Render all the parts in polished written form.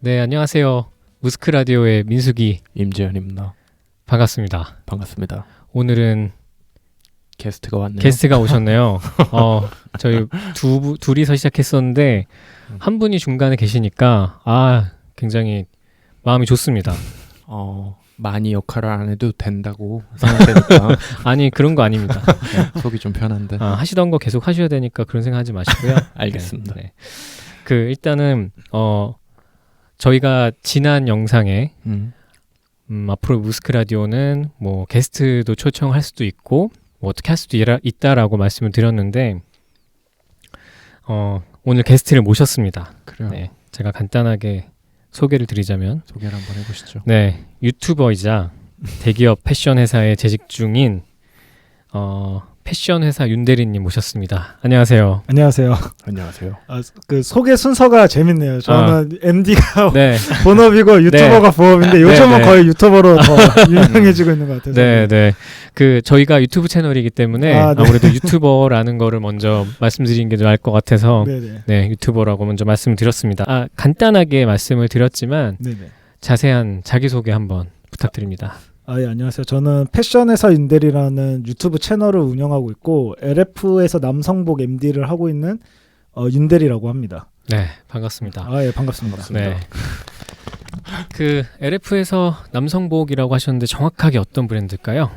네, 안녕하세요. 무스크 라디오의 민숙이 임재현입니다. 반갑습니다. 반갑습니다. 오늘은 게스트가 왔네요. 게스트가 오셨네요. 저희 둘이서 시작했었는데 한 분이 중간에 계시니까 굉장히 마음이 좋습니다. 많이 역할을 안 해도 된다고 생각되니까 아니 그런 거 아닙니다. 네, 속이 좀 편한데. 하시던 거 계속 하셔야 되니까 그런 생각하지 마시고요. 알겠습니다. 네. 일단은 저희가 지난 영상에 앞으로 무스크 라디오는 뭐 게스트도 초청할 수도 있고 뭐 어떻게 할 수도 있다라고 말씀을 드렸는데 오늘 게스트를 모셨습니다. 그래요. 네, 제가 간단하게 소개를 드리자면 소개를 한번 해보시죠. 네, 유튜버이자 대기업 패션 회사에 재직 중인 패션 회사 윤대리님 모셨습니다. 안녕하세요. 안녕하세요. 안녕하세요. 그 소개 순서가 재밌네요. 저는 MD가 네. 본업이고 유튜버가 부업인데 요즘은 거의 유튜버로 더 유명해지고 있는 것 같아서. 네. 저희가 유튜브 채널이기 때문에 아무래도 유튜버라는 거를 먼저 말씀드리는 게 나을 것 같아서 네, 유튜버라고 먼저 말씀드렸습니다. 간단하게 말씀을 드렸지만 자세한 자기소개 한번 부탁드립니다. 예, 안녕하세요. 저는 패션회사 윤대리라는 유튜브 채널을 운영하고 있고 LF에서 남성복 MD를 하고 있는 윤대리라고 합니다. 네, 반갑습니다. 예, 반갑습니다. 네. LF에서 남성복이라고 하셨는데 정확하게 어떤 브랜드일까요?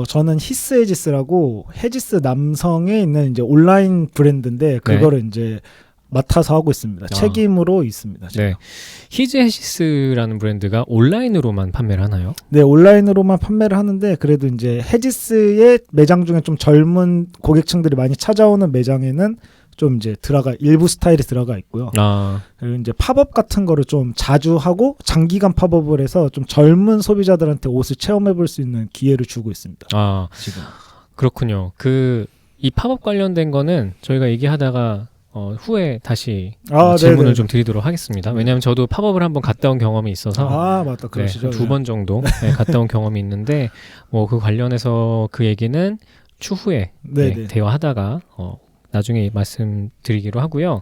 저는 히스에지스라고 헤지스 남성에 있는 이제 온라인 브랜드인데 그거를 이제 맡아서 하고 있습니다. 책임으로 있습니다. 제가. 네. 히즈헤지스라는 브랜드가 온라인으로만 판매를 하나요? 네, 온라인으로만 판매를 하는데 그래도 이제 헤지스의 매장 중에 좀 젊은 고객층들이 많이 찾아오는 매장에는 좀 이제 일부 스타일이 들어가 있고요. 그리고 이제 팝업 같은 거를 좀 자주 하고 장기간 팝업을 해서 좀 젊은 소비자들한테 옷을 체험해 볼 수 있는 기회를 주고 있습니다. 지금. 그렇군요. 이 팝업 관련된 거는 저희가 얘기하다가 후에 다시 질문을 좀 드리도록 하겠습니다. 왜냐하면 저도 팝업을 한번 갔다 온 경험이 있어서 맞다. 그러시죠. 2번 정도 갔다 온 경험이 있는데 그 관련해서 그 얘기는 추후에 대화하다가 나중에 말씀드리기로 하고요.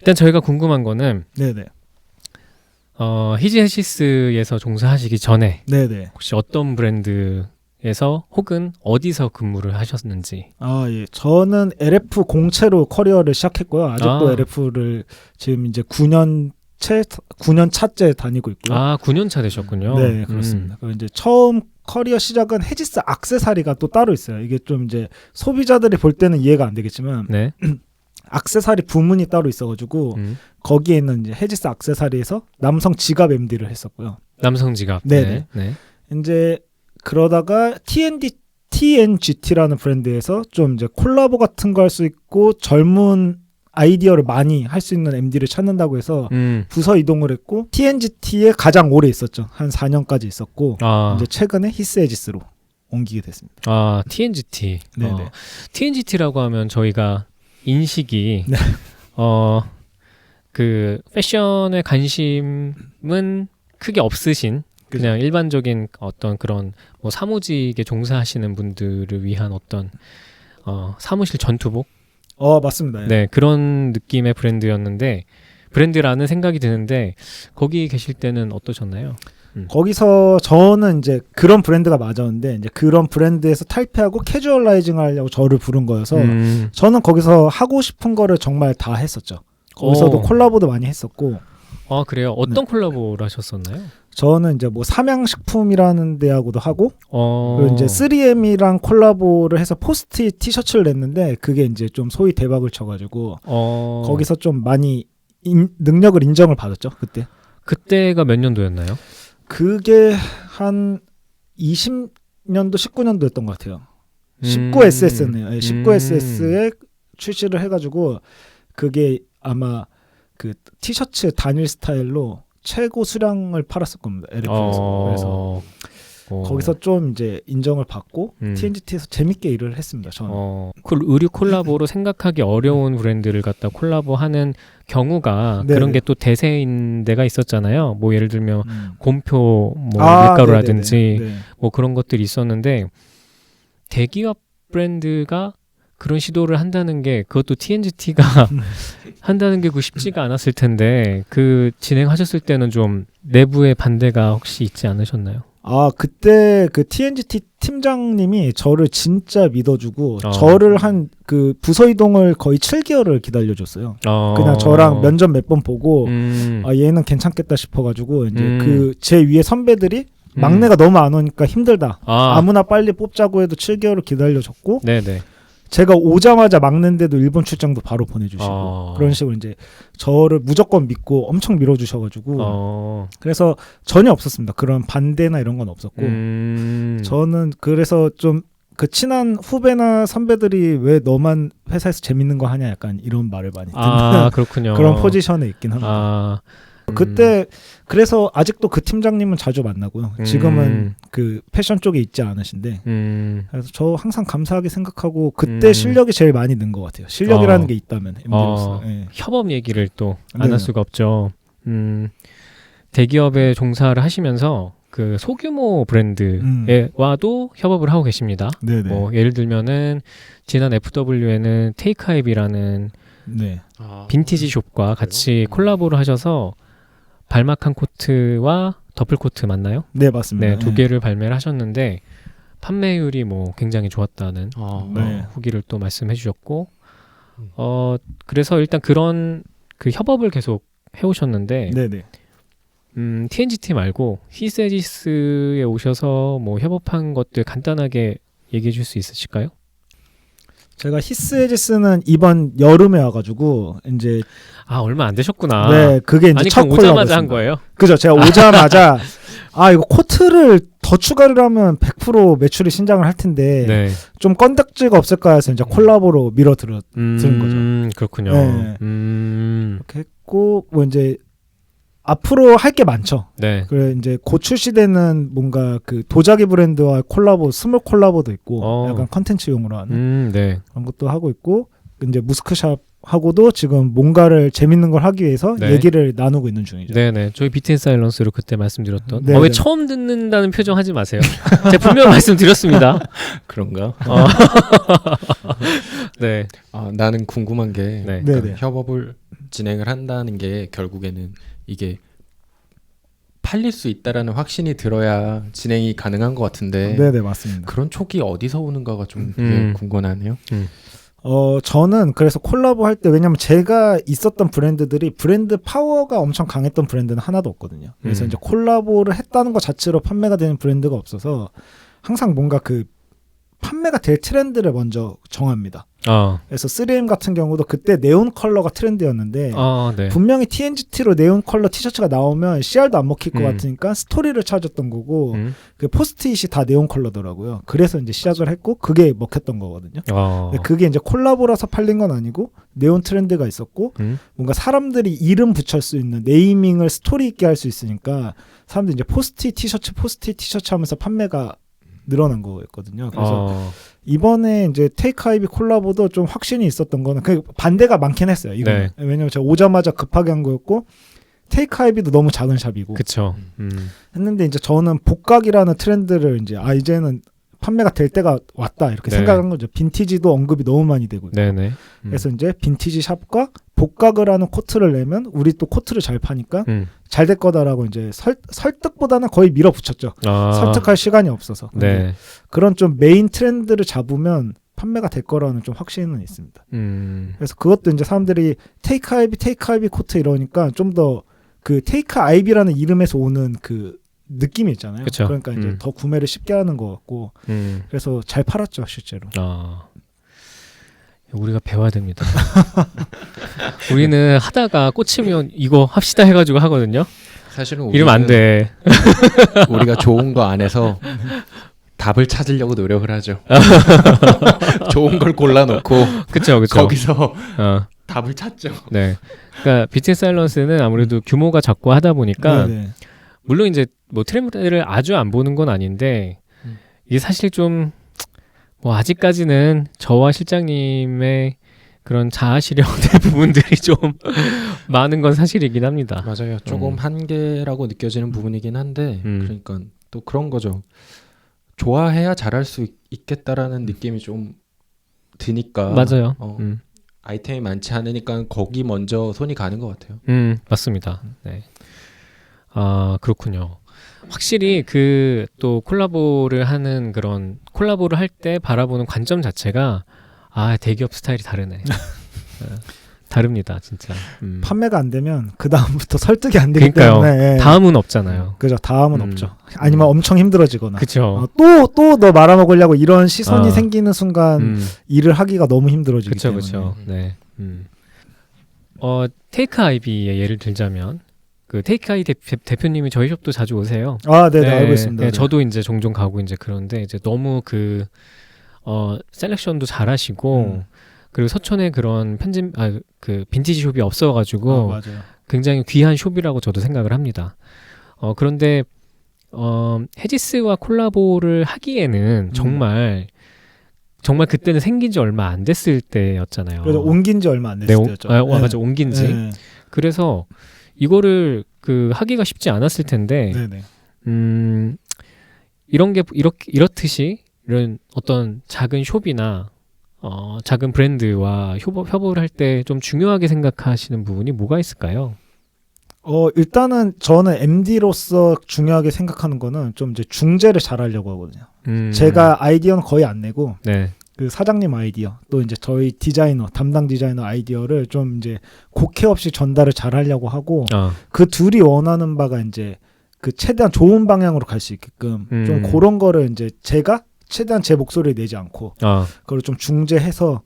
일단 저희가 궁금한 거는 히즈헤시스에서 종사하시기 전에 혹시 어떤 브랜드에서 혹은 어디서 근무를 하셨는지. 예. 저는 LF 공채로 커리어를 시작했고요. 아직도 LF를 지금 이제 9년 차째 다니고 있고요. 9년 차 되셨군요. 네, 그렇습니다. 그리고 이제 처음 커리어 시작은 헤지스 액세서리가 또 따로 있어요. 이게 좀 이제 소비자들이 볼 때는 이해가 안 되겠지만 액세서리 부문이 따로 있어가지고 거기에 있는 이제 헤지스 액세서리에서 남성 지갑 MD를 했었고요. 남성 지갑. 네. 이제 그러다가 TNGT라는 브랜드에서 좀 이제 콜라보 같은 거 할 수 있고 젊은 아이디어를 많이 할 수 있는 MD를 찾는다고 해서 부서 이동을 했고 TNGT에 가장 오래 있었죠. 한 4년까지 있었고 이제 최근에 히스에지스로 옮기게 됐습니다. TNGT. 네네. TNGT라고 하면 저희가 인식이 그 패션에 관심은 크게 없으신 그냥 일반적인 어떤 그런 뭐 사무직에 종사하시는 분들을 위한 어떤 사무실 전투복? 맞습니다. 네, 그런 느낌의 브랜드라는 생각이 드는데 거기 계실 때는 어떠셨나요? 거기서 저는 이제 그런 브랜드가 맞았는데 이제 그런 브랜드에서 탈피하고 캐주얼라이징 하려고 저를 부른 거여서 저는 거기서 하고 싶은 거를 정말 다 했었죠. 거기서도 콜라보도 많이 했었고. 그래요? 어떤 콜라보를 하셨었나요? 저는 이제 뭐 삼양식품이라는 데하고도 하고 그리고 이제 3M이랑 콜라보를 해서 포스트잇 티셔츠를 냈는데 그게 이제 좀 소위 대박을 쳐가지고 거기서 좀 많이 능력을 인정을 받았죠. 그때가 몇 년도였나요? 그게 한 20년도 19년도였던 것 같아요. 19SS네요. 19SS에 출시를 해가지고 그게 아마 그 티셔츠 단일 스타일로 최고 수량을 팔았을 겁니다. LF에서. 그래서 거기서 좀 이제 인정을 받고 TNGT에서 재밌게 일을 했습니다. 저는. 의류 콜라보로 생각하기 어려운 브랜드를 갖다 콜라보하는 경우가 그런 게 또 대세인 데가 있었잖아요. 뭐 예를 들면 곰표 밀가루라든지 뭐 그런 것들이 있었는데 대기업 브랜드가 그런 시도를 한다는 게 그것도 TNGT가 한다는 게 쉽지가 않았을 텐데 그 진행하셨을 때는 좀 내부의 반대가 혹시 있지 않으셨나요? 그때 그 TNGT 팀장님이 저를 진짜 믿어주고 저를 한 그 부서 이동을 거의 7개월을 기다려줬어요. 그냥 저랑 면접 몇 번 보고 얘는 괜찮겠다 싶어가지고 이제 그 제 위에 선배들이 막내가 너무 안 오니까 힘들다. 아무나 빨리 뽑자고 해도 7개월을 기다려줬고 네네. 제가 오자마자 막내인데도 일본 출장도 바로 보내주시고 그런 식으로 이제 저를 무조건 믿고 엄청 밀어주셔가지고 그래서 전혀 없었습니다. 그런 반대나 이런 건 없었고 저는 그래서 좀 그 친한 후배나 선배들이 왜 너만 회사에서 재밌는 거 하냐 약간 이런 말을 많이 듣는 그렇군요. 그런 포지션에 있긴 합니다. 그때 그래서 아직도 그 팀장님은 자주 만나고요. 지금은 그 패션 쪽에 있지 않으신데 그래서 저 항상 감사하게 생각하고 그때 실력이 제일 많이 는 것 같아요. 실력이라는 게 있다면 MD로서. 협업 얘기를 또 안 할 수가 없죠. 대기업에 종사를 하시면서 그 소규모 브랜드와도 협업을 하고 계십니다. 뭐 예를 들면은 지난 FW에는 테이크하이비라는 빈티지 숍과 같이 콜라보를 하셔서 발막한 코트와 더플 코트 맞나요? 네, 맞습니다. 네, 두 개를 발매를 하셨는데 판매율이 뭐 굉장히 좋았다는 후기를 또 말씀해 주셨고 그래서 일단 그런 그 협업을 계속 해오셨는데 TNGT 말고 히스에지스에 오셔서 뭐 협업한 것들 간단하게 얘기해 줄 수 있으실까요? 제가 히스에지스는 이번 여름에 와가지고 이제 얼마 안 되셨구나. 네, 그게 이제 첫 콜라보였습니다. 오자마자 한 거예요? 그죠. 제가 오자마자 이거 코트를 더 추가를 하면 100% 매출이 신장을 할 텐데 좀 건덕지가 없을까 해서 이제 콜라보로 밀어들은 거죠. 그렇군요. 이렇게 했고 뭐 이제 앞으로 할 게 많죠. 그래 이제 곧 출시되는 뭔가 그 도자기 브랜드와 콜라보, 스몰 콜라보도 있고 약간 컨텐츠용으로 하는 그런 것도 하고 있고 이제 무스크샵하고도 지금 뭔가를 재밌는 걸 하기 위해서 얘기를 나누고 있는 중이죠. 네네. 저희 BTS 사일런스로 그때 말씀드렸던. 왜 처음 듣는다는 표정 하지 마세요. 제가 분명 말씀드렸습니다. 그런가? 네. 나는 궁금한 게 그러니까 협업을 진행을 한다는 게 결국에는 이게 팔릴 수 있다라는 확신이 들어야 진행이 가능한 것 같은데. 네네, 맞습니다. 그런 촉이 어디서 오는가가 좀 궁금하네요. 저는 그래서 콜라보 할 때 왜냐면 제가 있었던 브랜드들이 브랜드 파워가 엄청 강했던 브랜드는 하나도 없거든요. 그래서 이제 콜라보를 했다는 것 자체로 판매가 되는 브랜드가 없어서 항상 뭔가 그 판매가 될 트렌드를 먼저 정합니다. 그래서 3M 같은 경우도 그때 네온 컬러가 트렌드였는데 분명히 TNGT로 네온 컬러 티셔츠가 나오면 CR도 안 먹힐 것 같으니까 스토리를 찾았던 거고 그 포스트잇이 다 네온 컬러더라고요. 그래서 이제 시작을 했고 그게 먹혔던 거거든요. 그게 이제 콜라보라서 팔린 건 아니고 네온 트렌드가 있었고 뭔가 사람들이 이름 붙일 수 있는 네이밍을 스토리 있게 할 수 있으니까 사람들이 이제 포스트잇 티셔츠 하면서 판매가 늘어난 거였거든요. 그래서 이번에 이제 테이크하이비 콜라보도 좀 확신이 있었던 거는 그 반대가 많긴 했어요. 이거는. 왜냐면 제가 오자마자 급하게 한 거였고 테이크하이비도 너무 작은 샵이고. 그렇죠. 했는데 이제 저는 복각이라는 트렌드를 이제 이제는 판매가 될 때가 왔다 이렇게 생각한 거죠. 빈티지도 언급이 너무 많이 되고. 그래서 이제 빈티지 샵과 복각을 하는 코트를 내면 우리 또 코트를 잘 파니까 잘 될 거다라고 이제 설득보다는 거의 밀어붙였죠. 설득할 시간이 없어서. 그런 좀 메인 트렌드를 잡으면 판매가 될 거라는 좀 확신은 있습니다. 그래서 그것도 이제 사람들이 테이크아이비 코트 이러니까 좀 더 그 테이크아이비라는 이름에서 오는 그 느낌이 있잖아요. 그쵸. 그러니까 이제 더 구매를 쉽게 하는 것 같고 그래서 잘 팔았죠 실제로. 우리가 배워야 됩니다. 우리는 하다가 꽂히면 이거 합시다 해가지고 하거든요. 사실은 이러면 안 돼. 우리가 좋은 거 안에서 답을 찾으려고 노력을 하죠. 좋은 걸 골라놓고 그쵸. 거기서 답을 찾죠. 그러니까 BTS 사일런스는 아무래도 규모가 작고 하다 보니까 물론 이제 뭐 트렌드를 아주 안 보는 건 아닌데 이게 사실 좀 뭐 아직까지는 저와 실장님의 그런 자아 실현의 부분들이 좀 많은 건 사실이긴 합니다. 맞아요. 조금 한계라고 느껴지는 부분이긴 한데 그러니까 또 그런 거죠. 좋아해야 잘할 수 있겠다라는 느낌이 좀 드니까 맞아요. 아이템이 많지 않으니까 거기 먼저 손이 가는 것 같아요. 맞습니다. 네. 아 그렇군요. 확실히 그 또 콜라보를 하는 그런 콜라보를 할 때 바라보는 관점 자체가 대기업 스타일이 다르네. 다릅니다, 진짜. 판매가 안 되면 그 다음부터 설득이 안 되기 그러니까요. 때문에 다음은 없잖아요. 그죠. 다음은 없죠. 아니면 엄청 힘들어지거나. 그렇죠. 또 너 말아먹으려고 이런 시선이 생기는 순간 일을 하기가 너무 힘들어지기 때문에. 그렇죠. 네. 테이크 아이비의 예를 들자면 그 테이크 아이 대표님이 저희 숍도 자주 오세요. 네, 알고 있습니다. 네, 저도 이제 종종 가고 이제 그런데 이제 너무 그 셀렉션도 잘하시고 그리고 서촌에 그런 그 빈티지 숍이 없어가지고 맞아요. 굉장히 귀한 숍이라고 저도 생각을 합니다. 그런데 헤지스와 콜라보를 하기에는 정말 그때는 생긴 지 얼마 안 됐을 때였잖아요. 그래서 옮긴 지 얼마 안 됐을 때였죠. 맞아, 옮긴 지. 그래서 이거를 그 하기가 쉽지 않았을 텐데, 이런 게 이렇듯이 이런 어떤 작은 숍이나 작은 브랜드와 협업을 할 때 좀 중요하게 생각하시는 부분이 뭐가 있을까요? 일단은 저는 MD로서 중요하게 생각하는 거는 좀 이제 중재를 잘 하려고 하거든요. 제가 아이디어는 거의 안 내고, 네. 그 사장님 아이디어, 또 이제 저희 담당 디자이너 아이디어를 좀 이제 곡해 없이 전달을 잘 하려고 하고, 그 둘이 원하는 바가 이제 그 최대한 좋은 방향으로 갈 수 있게끔 좀 그런 거를 이제 제가 최대한 제 목소리를 내지 않고, 그걸 좀 중재해서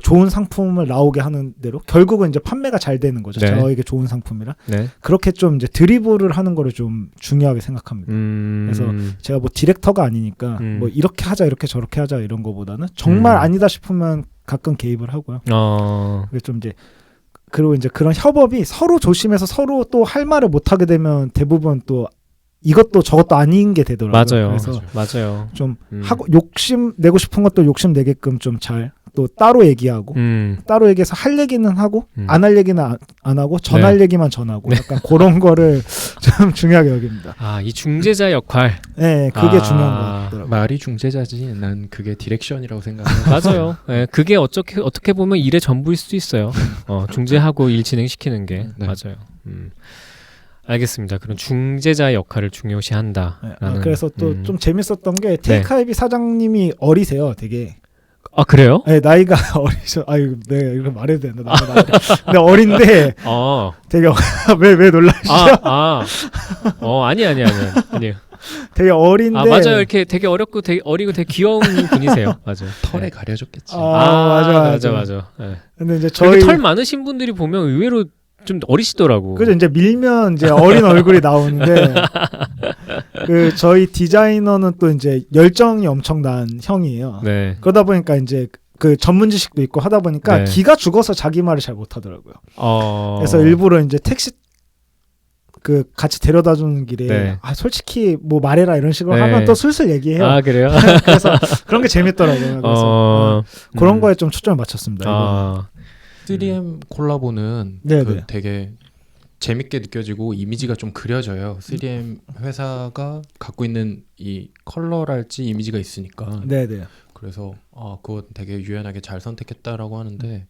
좋은 상품을 나오게 하는 대로 결국은 이제 판매가 잘 되는 거죠. 네. 저에게 좋은 상품이라. 네. 그렇게 좀 이제 드리블을 하는 거를 좀 중요하게 생각합니다. 그래서 제가 뭐 디렉터가 아니니까 뭐 이렇게 하자 이렇게 저렇게 하자 이런 거보다는 정말 아니다 싶으면 가끔 개입을 하고요. 그게 좀 이제 그리고 이제 그런 협업이 서로 조심해서 서로 또 할 말을 못 하게 되면 대부분 또 이것도 저것도 아닌 게 되더라고요. 맞아요. 그래서 맞아요. 좀 하고 욕심 내고 싶은 것도 욕심 내게끔 좀 잘 또 따로 얘기하고 따로 얘기해서 할 얘기는 하고 안 할 얘기는 안 하고 전할 얘기만 전하고 약간 그런 거를 좀 중요하게 여깁니다. 이 중재자 역할. 네, 그게 중요한 것 같더라고요. 말이 중재자지 난 그게 디렉션이라고 생각해요. 맞아요. 네, 그게 어떻게 보면 일의 전부일 수도 있어요. 중재하고 일 진행시키는 게. 네. 맞아요. 알겠습니다. 그런 중재자 역할을 중요시한다라는. 그래서 또 좀 재밌었던 게 테이크아이비 사장님이 어리세요, 되게. 그래요? 네, 나이가 어리셔. 네, 이렇게 말해도 되나? 근데 어린데 되게 왜 놀라시죠? 아니에요. 되게 어린데. 맞아요. 이렇게 되게 어리고 되게 귀여운 분이세요. 맞아요. 털에 가려졌겠지. 맞아. 네. 근데 이제 저희 털 많으신 분들이 보면 의외로 좀 어리시더라고. 그죠. 이제 밀면 이제 어린 얼굴이 나오는데 그 저희 디자이너는 또 이제 열정이 엄청난 형이에요. 네. 그러다 보니까 이제 그 전문 지식도 있고 하다 보니까 기가 죽어서 자기 말을 잘 못하더라고요. 그래서 일부러 이제 택시 그 같이 데려다 주는 길에 솔직히 뭐 말해라 이런 식으로 하면 또 슬슬 얘기해요. 그래요? 그래서 그런 게 재밌더라고요. 그래서 그런 거에 좀 초점을 맞췄습니다. 3M 콜라보는 되게 재밌게 느껴지고 이미지가 좀 그려져요. 3M 회사가 갖고 있는 이 컬러랄지 이미지가 있으니까. 네네. 그래서 그거 되게 유연하게 잘 선택했다라고 하는데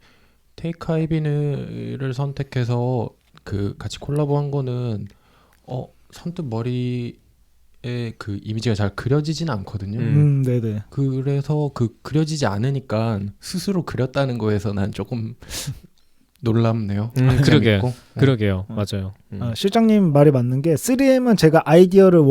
테이크아이비를 선택해서 그 같이 콜라보한 거는 선뜻 머리에 그 이미지가 잘 그려지진 않거든요. 네네. 그래서 그려지지 않으니까 스스로 그렸다는 거에서 난 조금 놀랍네요. 그러게요. 맞아요. 실장님 말이 맞는 게 3M은 제가 아이디어를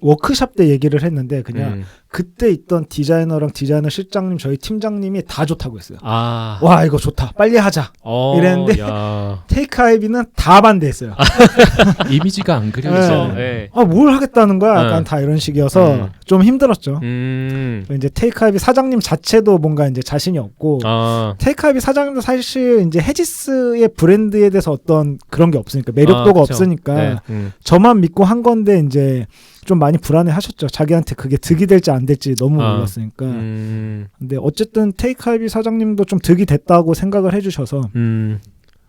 워크샵 때 얘기를 했는데 그냥 그때 있던 디자이너랑 디자이너 실장님 저희 팀장님이 다 좋다고 했어요. 와 이거 좋다 빨리 하자 이랬는데 테이크아이비는 다 반대했어요. 이미지가 안 그려져. 뭘 하겠다는 거야 약간 다 이런 식이어서 좀 힘들었죠. 이제 테이크아이비 사장님 자체도 뭔가 이제 자신이 없고 테이크아이비 사장님도 사실 이제 헤지스의 브랜드에 대해서 어떤 그런 게 없으니까 매력도가 없으니까 저만 믿고 한 건데 이제 좀 많이 불안해하셨죠. 자기한테 그게 득이 될지 안 될지 너무 몰랐으니까. 근데 어쨌든 테이크아이비 사장님도 좀 득이 됐다고 생각을 해주셔서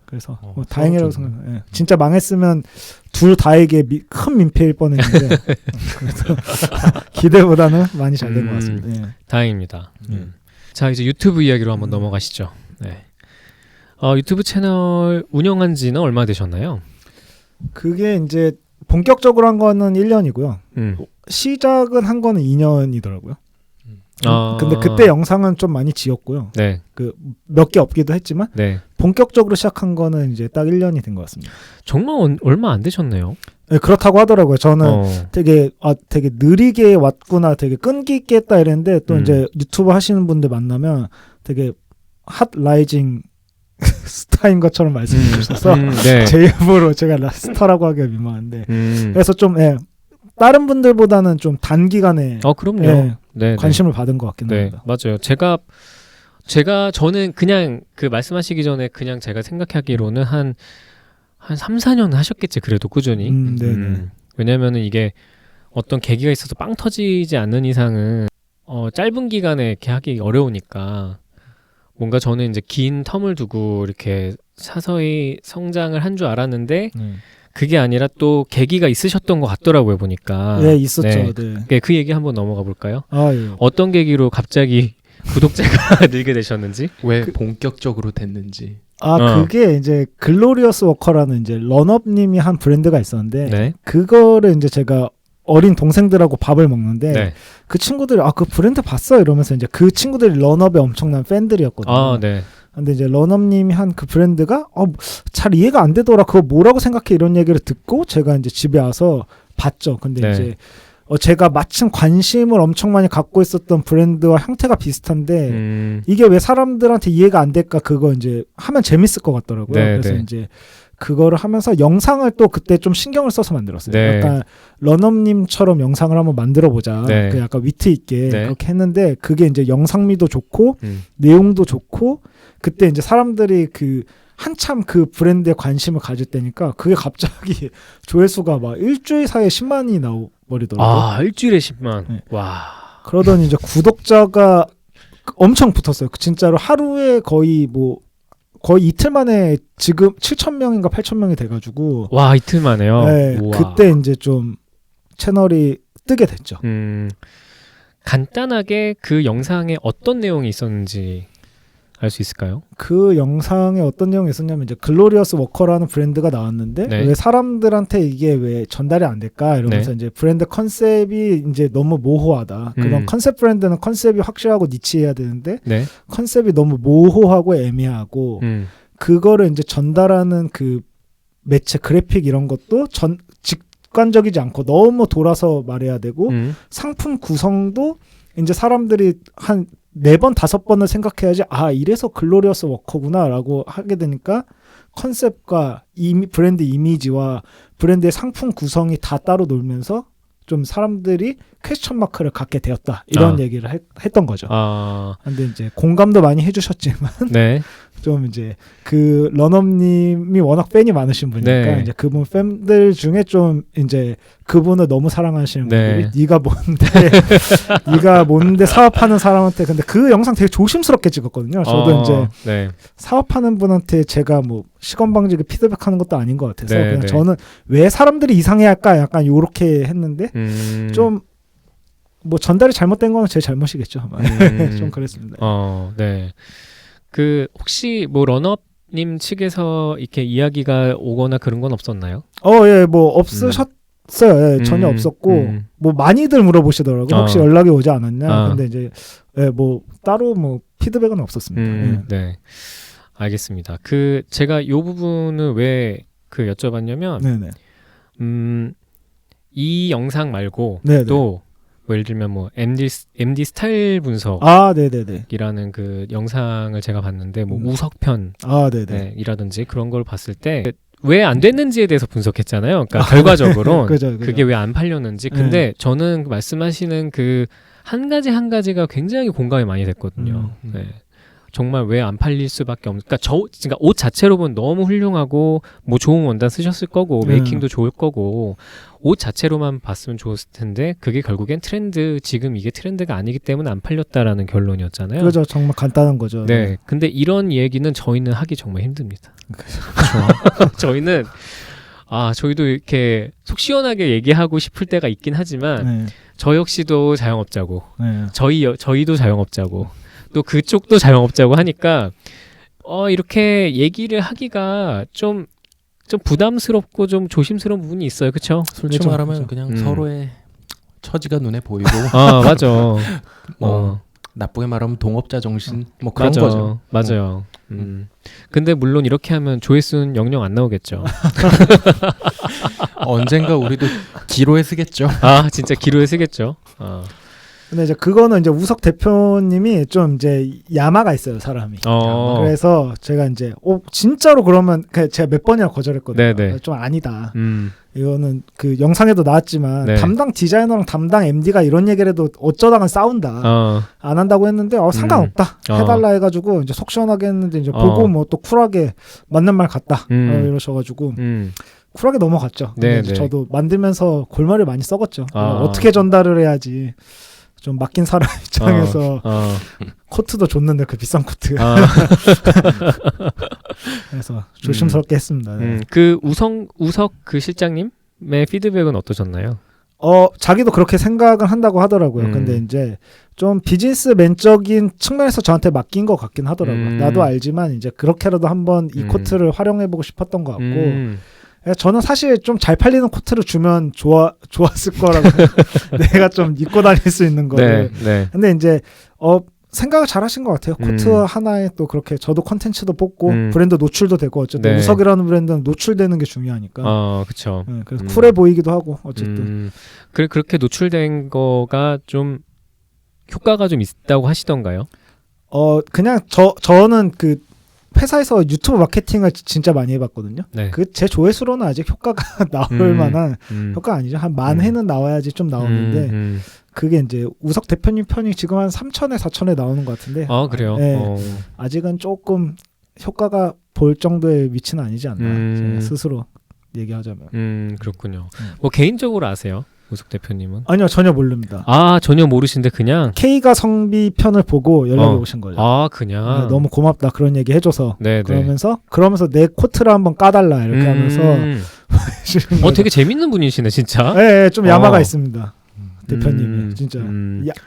그래서 뭐 다행이라고 생각해요. 진짜 망했으면 둘 다에게 큰 민폐일 뻔했는데 그래서 기대보다는 많이 잘 된 것 같습니다. 다행입니다. 자, 이제 유튜브 이야기로 한번 넘어가시죠. 네. 유튜브 채널 운영한 지는 얼마 되셨나요? 그게 이제 본격적으로 한 거는 1년이고요. 시작은 한 거는 2년이더라고요. 근데 그때 영상은 좀 많이 지었고요. 네. 그 몇 개 없기도 했지만 네. 본격적으로 시작한 거는 이제 딱 1년이 된 것 같습니다. 정말 얼마 안 되셨네요. 네, 그렇다고 하더라고요. 저는 되게 느리게 왔구나, 되게 끈기 있게 했다 이랬는데 또 이제 유튜브 하시는 분들 만나면 되게 핫 라이징 스타인 것처럼 말씀해 주셔서 네. 제 입으로 제가 스타라고 하기가 민망한데 그래서 좀 다른 분들보다는 좀 단기간에 그럼요. 네, 관심을 받은 것 같긴 합니다. 맞아요. 저는 그냥 그 말씀하시기 전에 그냥 제가 생각하기로는 한 3, 4년 하셨겠지. 그래도 꾸준히. 왜냐면은 이게 어떤 계기가 있어서 빵 터지지 않는 이상은 짧은 기간에 이렇게 하기 어려우니까 뭔가 저는 이제 긴 텀을 두고 이렇게 서서히 성장을 한 줄 알았는데 그게 아니라 또 계기가 있으셨던 것 같더라고요, 보니까. 네, 있었죠. 네. 그 얘기 한번 넘어가 볼까요? 예. 어떤 계기로 갑자기 구독자가 늘게 되셨는지? 왜 본격적으로 됐는지. 그게 이제 글로리어스 워커라는 이제 런업님이 한 브랜드가 있었는데 네. 그거를 이제 제가 어린 동생들하고 밥을 먹는데 그 친구들이 그 브랜드 봤어 이러면서 이제 그 친구들이 런업의 엄청난 팬들이었거든요. 네. 근데 이제 런업님이 한 그 브랜드가 잘 이해가 안 되더라. 그거 뭐라고 생각해? 이런 얘기를 듣고 제가 이제 집에 와서 봤죠. 근데 이제 제가 마침 관심을 엄청 많이 갖고 있었던 브랜드와 형태가 비슷한데 이게 왜 사람들한테 이해가 안 될까? 그거 이제 하면 재밌을 것 같더라고요. 그래서 이제 그거를 하면서 영상을 또 그때 좀 신경을 써서 만들었어요. 약간 런업님처럼 영상을 한번 만들어보자. 그 약간 위트 있게 그렇게 했는데 그게 이제 영상미도 좋고 내용도 좋고 그때 이제 사람들이 한참 그 브랜드에 관심을 가질 때니까 그게 갑자기 조회수가 막 일주일 사이에 10만이 나와버리더라고요. 일주일에 10만. 네. 와. 그러더니 이제 구독자가 엄청 붙었어요. 진짜로 하루에 거의 이틀 만에 지금 7,000명인가 8,000명이 돼가지고. 와, 이틀 만에요? 네. 그때 이제 좀 채널이 뜨게 됐죠. 간단하게 그 영상에 어떤 내용이 있었는지 알 수 있을까요? 그 영상에 어떤 내용이 있었냐면 이제 글로리어스 워커라는 브랜드가 나왔는데 왜 사람들한테 이게 왜 전달이 안 될까 이러면서 이제 브랜드 컨셉이 이제 너무 모호하다. 그런 컨셉 브랜드는 컨셉이 확실하고 니치해야 되는데 컨셉이 너무 모호하고 애매하고 그거를 이제 전달하는 그 매체 그래픽 이런 것도 직관적이지 않고 너무 돌아서 말해야 되고 상품 구성도 이제 사람들이 한 4번, 5번을 생각해야지 이래서 글로리어스 워커구나 라고 하게 되니까 컨셉과 브랜드 이미지와 브랜드의 상품 구성이 다 따로 놀면서 좀 사람들이 퀘스천 마크를 갖게 되었다 이런 얘기를 했던 거죠. 근데 이제 공감도 많이 해주셨지만 좀 이제 그 런업님이 워낙 팬이 많으신 분이니까 이제 그분 팬들 중에 좀 이제 그분을 너무 사랑하시는 분들이 네가 뭔데 사업하는 사람한테 근데 그 영상 되게 조심스럽게 찍었거든요. 저도 이제 사업하는 분한테 제가 시건방지게 피드백하는 것도 아닌 것 같아서 그냥 저는 왜 사람들이 이상해할까 약간 요렇게 했는데 좀 전달이 잘못된 건 제 잘못이겠죠. 좀 그랬습니다. 네. 그 혹시 런업님 측에서 이렇게 이야기가 오거나 그런 건 없었나요? 없으셨어요. 전혀 없었고 많이들 물어보시더라고요. 혹시 연락이 오지 않았냐? 근데 이제 따로 피드백은 없었습니다. 네. 알겠습니다. 제가 요 부분을 왜 여쭤봤냐면 이 영상 말고 또 예를 들면 MD 스타일 분석이라는 그 영상을 제가 봤는데 우석편 이라든지 그런 걸 봤을 때 왜 안 됐는지에 대해서 분석했잖아요. 그러니까 결과적으로 그게 왜 안 팔렸는지. 근데 저는 말씀하시는 그 한 가지가 굉장히 공감이 많이 됐거든요. 정말 왜 안 팔릴 수밖에 없는. 그러니까 옷 자체로 보면 너무 훌륭하고 좋은 원단 쓰셨을 거고 메이킹도 좋을 거고 옷 자체로만 봤으면 좋았을 텐데 그게 결국엔 지금 이게 트렌드가 아니기 때문에 안 팔렸다라는 결론이었잖아요. 그렇죠. 정말 간단한 거죠. 네. 근데 이런 얘기는 저희는 하기 정말 힘듭니다. 저희는 저희도 이렇게 속 시원하게 얘기하고 싶을 때가 있긴 하지만 저 역시도 자영업자고 저희도 자영업자고 또 그쪽도 자영업자고 하니까 이렇게 얘기를 하기가 좀 부담스럽고 좀 조심스러운 부분이 있어요. 그렇죠? 솔직히 말하면 그냥 서로의 처지가 눈에 보이고 맞아. 나쁘게 말하면 동업자 정신 뭐 그런 맞아. 거죠. 맞아요. 근데 물론 이렇게 하면 조회수는 영영 안 나오겠죠. 언젠가 우리도 기로에 쓰겠죠. 진짜 기로에 쓰겠죠. 근데 이제 그거는 이제 우석 대표님이 좀 이제 야마가 있어요, 사람이. 그래서 제가 이제 진짜로 그러면 제가 몇 번이나 거절했거든요. 네네. 좀 아니다. 이거는 그 영상에도 나왔지만 네. 담당 디자이너랑 담당 MD가 이런 얘기를 해도 어쩌다가 싸운다. 안 한다고 했는데 상관없다. 해달라 해가지고 이제 속 시원하게 했는데 이제 보고 뭐 또 쿨하게 맞는 말 같다. 이러셔가지고 쿨하게 넘어갔죠. 근데 저도 만들면서 골머리 많이 썩었죠. 어떻게 전달을 해야지. 좀 맡긴 사람 입장에서 코트도 줬는데 그 비싼 코트. 그래서 조심스럽게 했습니다. 네. 그 우석 그 실장님의 피드백은 어떠셨나요? 자기도 그렇게 생각을 한다고 하더라고요. 근데 이제 좀 비즈니스맨적인 측면에서 저한테 맡긴 것 같긴 하더라고요. 나도 알지만 이제 그렇게라도 한번 이 코트를 활용해보고 싶었던 것 같고. 저는 사실 좀 잘 팔리는 코트를 주면 좋았을 거라고 내가 좀 입고 다닐 수 있는 거를. 네. 근데 이제 생각을 잘 하신 것 같아요. 코트 하나에 또 그렇게 저도 컨텐츠도 뽑고 브랜드 노출도 되고 어쨌든 우석이라는 브랜드는 노출되는 게 중요하니까. 그렇죠. 그래서 쿨해 보이기도 하고 어쨌든. 그렇게 노출된 거가 좀 효과가 좀 있다고 하시던가요? 그냥 저는 그 회사에서 유튜브 마케팅을 진짜 많이 해봤거든요. 네. 그 제 조회수로는 아직 효과가 나올 만한 효과 아니죠. 한 10,000회는 나와야지 좀 나오는데 그게 이제 우석 대표님 편이 지금 한 3,000회, 4,000회 나오는 것 같은데. 그래요? 네, 아직은 조금 효과가 볼 정도의 위치는 아니지 않나 스스로 얘기하자면. 그렇군요. 뭐 개인적으로 아세요? 우석 대표님은? 아니요, 전혀 모릅니다. 전혀 모르시는데 그냥 K가 성비 편을 보고 연락이 오신 거죠. 그냥 네, 너무 고맙다 그런 얘기 해줘서. 그러면서 내 코트를 한번 까달라 이렇게 하면서. 되게 재밌는 분이시네 진짜. 네, 좀 야마가 있습니다. 대표님이 진짜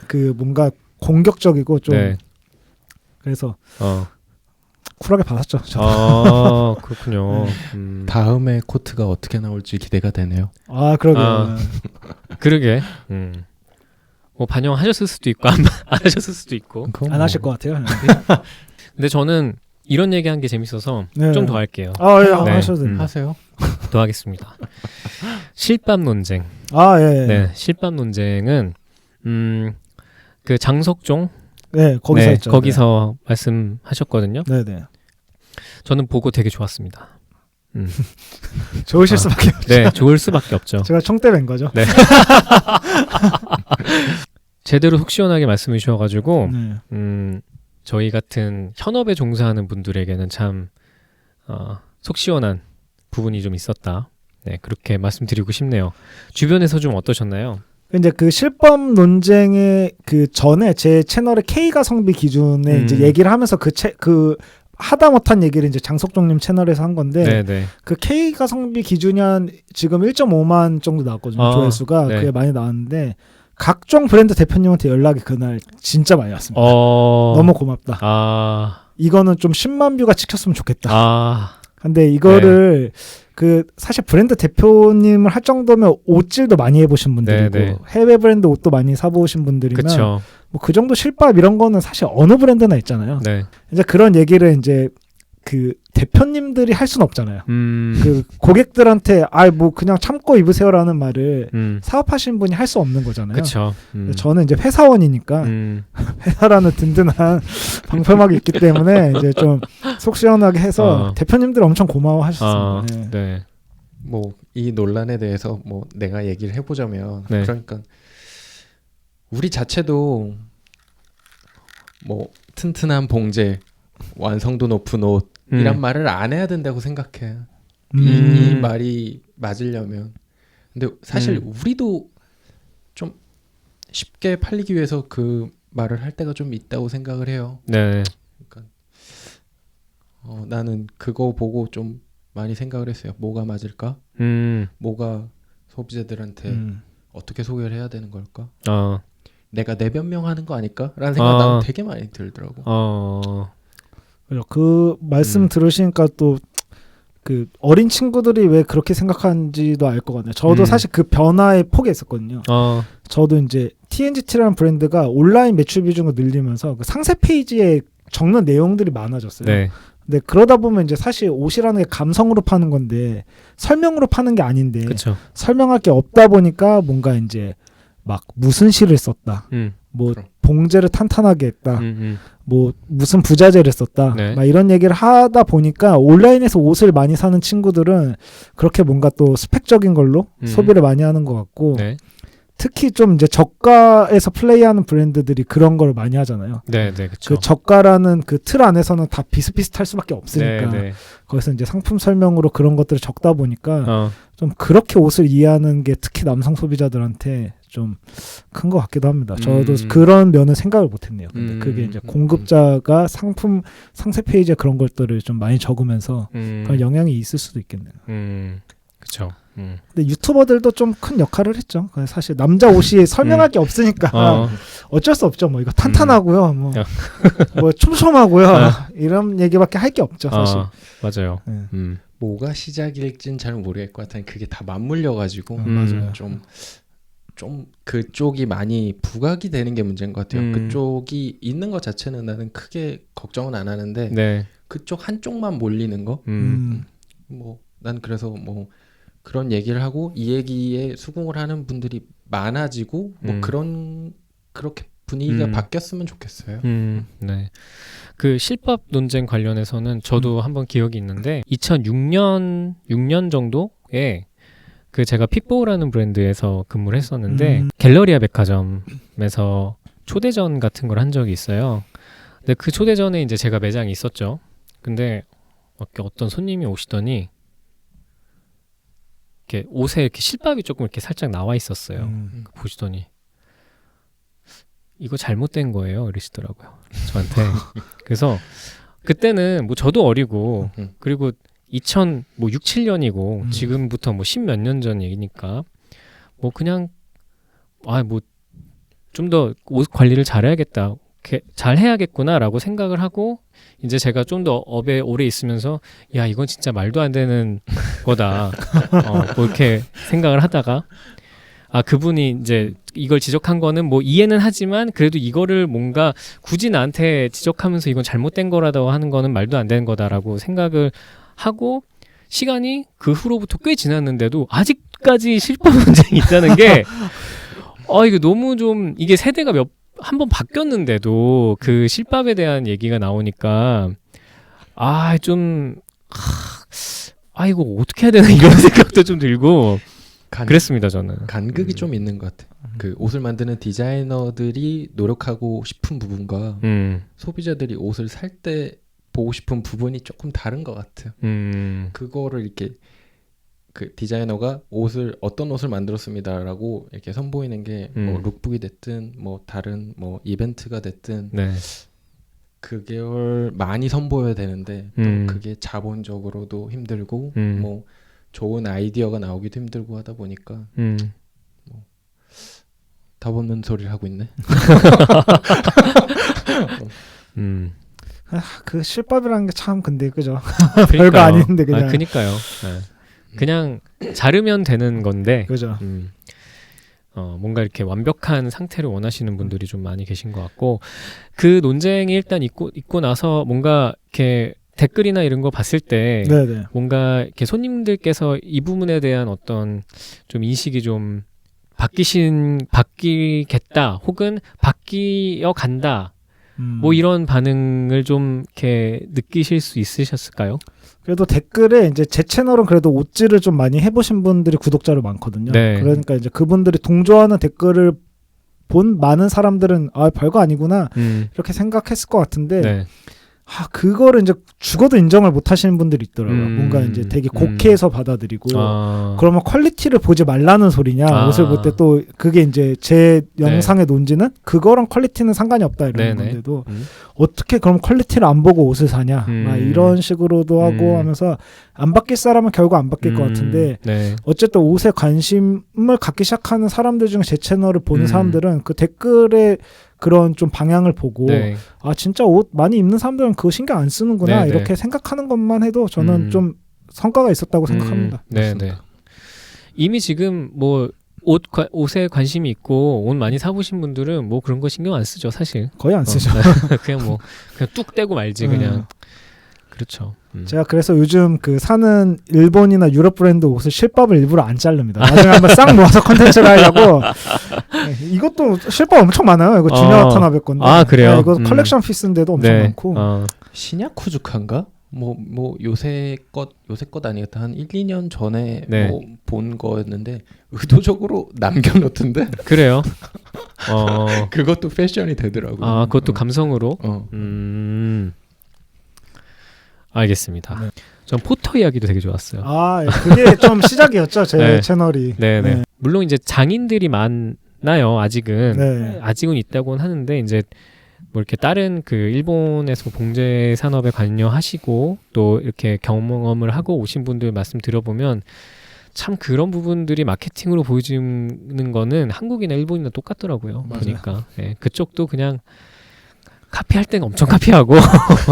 그 뭔가 공격적이고 좀. 네. 그래서. 쿨하게 받았죠. 그렇군요. 다음에 코트가 어떻게 나올지 기대가 되네요. 그러게요. 그러게. 뭐 반영하셨을 수도 있고 안 하셨을 수도 있고. 안 하실 것 같아요. 근데 저는 이런 얘기한 게 재밌어서 좀 더 할게요. 예, 하셔도 됩니다. 하세요. 더 하겠습니다. 실밥 논쟁. 예. 네, 실밥 논쟁은 그 장석종 거기서 했죠. 거기서 말씀하셨거든요. 네네. 저는 보고 되게 좋았습니다. 좋으실 수밖에 없죠. 네, 좋을 수밖에 없죠. 제가 총대 맨 거죠. 네. 제대로 속 시원하게 말씀해 주셔가지고 저희 같은 현업에 종사하는 분들에게는 참 속 시원한 부분이 좀 있었다. 네, 그렇게 말씀드리고 싶네요. 주변에서 좀 어떠셨나요? 이제 그 실법 논쟁의 그 전에 제 채널의 K가 성비 기준에 이제 얘기를 하면서 그 하다 못한 얘기를 이제 장석종님 채널에서 한 건데 네네. 그 K가 성비 기준이 한 지금 1.5만 정도 나왔거든요. 조회수가 그게 많이 나왔는데 각종 브랜드 대표님한테 연락이 그날 진짜 많이 왔습니다. 너무 고맙다. 이거는 좀 10만 뷰가 찍혔으면 좋겠다. 근데 이거를 그 사실 브랜드 대표님을 할 정도면 옷질도 많이 해보신 분들이고 네네. 해외 브랜드 옷도 많이 사보신 분들이면 뭐 그 정도 실밥 이런 거는 사실 어느 브랜드나 있잖아요. 네. 이제 그런 얘기를 이제 그 대표님들이 할 수는 없잖아요. 그 고객들한테 뭐 그냥 참고 입으세요라는 말을 사업하신 분이 할 수 없는 거잖아요. 그쵸. 저는 이제 회사원이니까 회사라는 든든한 방패막이 있기 때문에 이제 좀 속 시원하게 해서 대표님들 엄청 고마워하셨습니다. 네. 뭐 이 논란에 대해서 뭐 내가 얘기를 해보자면 그러니까 우리 자체도 뭐 튼튼한 봉제, 완성도 높은 옷 이란 말을 안 해야 된다고 생각해. 이 말이 맞으려면. 근데 사실 우리도 좀 쉽게 팔리기 위해서 그 말을 할 때가 좀 있다고 생각을 해요. 네. 그러니까 나는 그거 보고 좀 많이 생각을 했어요. 뭐가 맞을까? 뭐가 소비자들한테 어떻게 소개를 해야 되는 걸까? 내가 내변명하는 거 아닐까라는 생각 나는 되게 많이 들더라고. 그 말씀 들으시니까 또 그 어린 친구들이 왜 그렇게 생각하는지도 알 것 같네요. 저도 사실 그 변화의 폭에 있었거든요. 저도 이제 TNGT라는 브랜드가 온라인 매출 비중을 늘리면서 그 상세 페이지에 적는 내용들이 많아졌어요. 네. 근데 그러다 보면 이제 사실 옷이라는 게 감성으로 파는 건데 설명으로 파는 게 아닌데 그쵸. 설명할 게 없다 보니까 뭔가 이제 막 무슨 시를 썼다. 뭐 봉제를 탄탄하게 했다. 뭐 무슨 부자재를 썼다. 네. 막 이런 얘기를 하다 보니까 온라인에서 옷을 많이 사는 친구들은 그렇게 뭔가 또 스펙적인 걸로 소비를 많이 하는 것 같고 네. 특히 좀 이제 저가에서 플레이하는 브랜드들이 그런 걸 많이 하잖아요. 네, 네, 그렇죠. 그 저가라는 그 틀 안에서는 다 비슷비슷할 수밖에 없으니까 네, 네. 거기서 이제 상품 설명으로 그런 것들을 적다 보니까 좀 그렇게 옷을 이해하는 게 특히 남성 소비자들한테 좀 큰 것 같기도 합니다. 저도 그런 면은 생각을 못했네요. 근데 그게 이제 공급자가 상품 상세 페이지에 그런 것들을 좀 많이 적으면서 그런 영향이 있을 수도 있겠네요. 그렇죠. 근데 유튜버들도 좀 큰 역할을 했죠. 사실 남자 옷이 설명할 게 없으니까 어쩔 수 없죠. 뭐 이거 탄탄하고요. 뭐 촘촘하고요. 이런 얘기밖에 할 게 없죠. 사실. 맞아요. 뭐가 시작일진 잘 모르겠을 것 같아요. 그게 다 맞물려가지고 맞아요. 좀 그쪽이 많이 부각이 되는 게 문제인 것 같아요. 그쪽이 있는 것 자체는 나는 크게 걱정은 안 하는데 네. 그쪽 한쪽만 몰리는 거. 뭐 난 그래서 뭐 그런 얘기를 하고 이 얘기에 수긍을 하는 분들이 많아지고 뭐 그렇게 분위기가 바뀌었으면 좋겠어요. 네. 그 실밥 논쟁 관련해서는 저도 한번 기억이 있는데 2006년 정도에 그 제가 핏보우라는 브랜드에서 근무를 했었는데 갤러리아 백화점에서 초대전 같은 걸 한 적이 있어요. 근데 그 초대전에 이제 제가 매장이 있었죠. 근데 어떤 손님이 오시더니 이렇게 옷에 이렇게 실밥이 조금 이렇게 살짝 나와 있었어요. 보시더니 이거 잘못된 거예요, 이러시더라고요. 저한테. 그래서 그때는 뭐 저도 어리고 그리고 2006, 7년이고 지금부터 뭐 10몇 년 전 얘기니까 뭐 그냥 뭐 좀 더 옷 관리를 잘해야겠다. 잘 해야겠구나라고 생각을 하고 이제 제가 좀 더 업에 오래 있으면서 야 이건 진짜 말도 안 되는 거다 뭐 이렇게 생각을 하다가 그분이 이제 이걸 지적한 거는 뭐 이해는 하지만 그래도 이거를 뭔가 굳이 나한테 지적하면서 이건 잘못된 거라고 하는 거는 말도 안 되는 거다라고 생각을 하고 시간이 그 후로부터 꽤 지났는데도 아직까지 실밥 논쟁이 있다는 게 이거 너무 좀 이게 세대가 한 번 바뀌었는데도 그 실밥에 대한 얘기가 나오니까 이거 어떻게 해야 되나 이런 생각도 좀 들고 그랬습니다. 저는 간극이 좀 있는 것 같아요. 그 옷을 만드는 디자이너들이 노력하고 싶은 부분과 소비자들이 옷을 살 때 보고 싶은 부분이 조금 다른 것 같아요. 그거를 이렇게 그 디자이너가 어떤 옷을 만들었습니다라고 이렇게 선보이는 게 뭐 룩북이 됐든 뭐 다른 뭐 이벤트가 됐든 네. 그걸 많이 선보여야 되는데 또 그게 자본적으로도 힘들고 뭐 좋은 아이디어가 나오기도 힘들고 하다 보니까 뭐 답 없는 소리를 하고 있네. 그 실밥이라는 게 참 근데 그죠? 별거 아닌데 그냥. 그니까요. 네. 그냥 자르면 되는 건데. 그죠. 뭔가 이렇게 완벽한 상태를 원하시는 분들이 좀 많이 계신 것 같고 그 논쟁이 일단 있고 나서 뭔가 이렇게 댓글이나 이런 거 봤을 때 네네. 뭔가 이렇게 손님들께서 이 부분에 대한 어떤 좀 인식이 좀 바뀌겠다 혹은 바뀌어 간다 뭐 이런 반응을 좀 이렇게 느끼실 수 있으셨을까요? 그래도 댓글에 이제 제 채널은 그래도 옷질을 좀 많이 해보신 분들이 구독자로 많거든요. 네. 그러니까 이제 그분들이 동조하는 댓글을 본 많은 사람들은 별거 아니구나 이렇게 생각했을 것 같은데 네. 그거를 이제 죽어도 인정을 못 하시는 분들이 있더라고요. 뭔가 이제 되게 곡해서 받아들이고 그러면 퀄리티를 보지 말라는 소리냐 옷을 볼 때 또 그게 이제 제 영상의 논지는 그거랑 퀄리티는 상관이 없다 이런 건데도 어떻게 그럼 퀄리티를 안 보고 옷을 사냐 막 이런 식으로도 하고 하면서 안 바뀔 사람은 결국 안 바뀔 것 같은데 네. 어쨌든 옷에 관심을 갖기 시작하는 사람들 중에 제 채널을 보는 사람들은 그 댓글에 그런 좀 방향을 보고 네. 아 진짜 옷 많이 입는 사람들은 그거 신경 안 쓰는구나 네, 이렇게 생각하는 것만 해도 저는 좀 성과가 있었다고 생각합니다. 네, 네. 이미 지금 뭐 옷에 관심이 있고 옷 많이 사보신 분들은 뭐 그런 거 신경 안 쓰죠, 사실. 거의 안 쓰죠. 그냥 뚝 떼고 말지 그냥. 그렇죠. 제가 그래서 요즘 그 사는 일본이나 유럽 브랜드 옷을 실밥을 일부러 안 자릅니다. 나중에 한번 싹 모아서 컨텐츠를 하려고. 이것도 실밥 엄청 많아요. 이거 주니어 와타나베 건데. 아 그래요? 이거 컬렉션 피스인데도 엄청 많고. 시냐쿠즈카인가? 뭐 요새 것 아니겠다. 한 1, 2년 전에 뭐 본 거였는데 의도적으로 남겨놓던데. 그래요? 그것도 패션이 되더라고요. 아, 그것도 감성으로? 알겠습니다. 네. 전 포터 이야기도 되게 좋았어요. 아, 그게 좀 시작이었죠, 제 채널이. 네. 물론 이제 장인들이 많아요, 아직은. 네. 아직은 있다고는 하는데 이제 뭐 이렇게 다른 그 일본에서 봉제 산업에 관여하시고 또 이렇게 경험을 하고 오신 분들 말씀 들어보면 참 그런 부분들이 마케팅으로 보여지는 거는 한국이나 일본이나 똑같더라고요. 맞아요. 보니까 그쪽도 그냥 카피할 때는 엄청 카피하고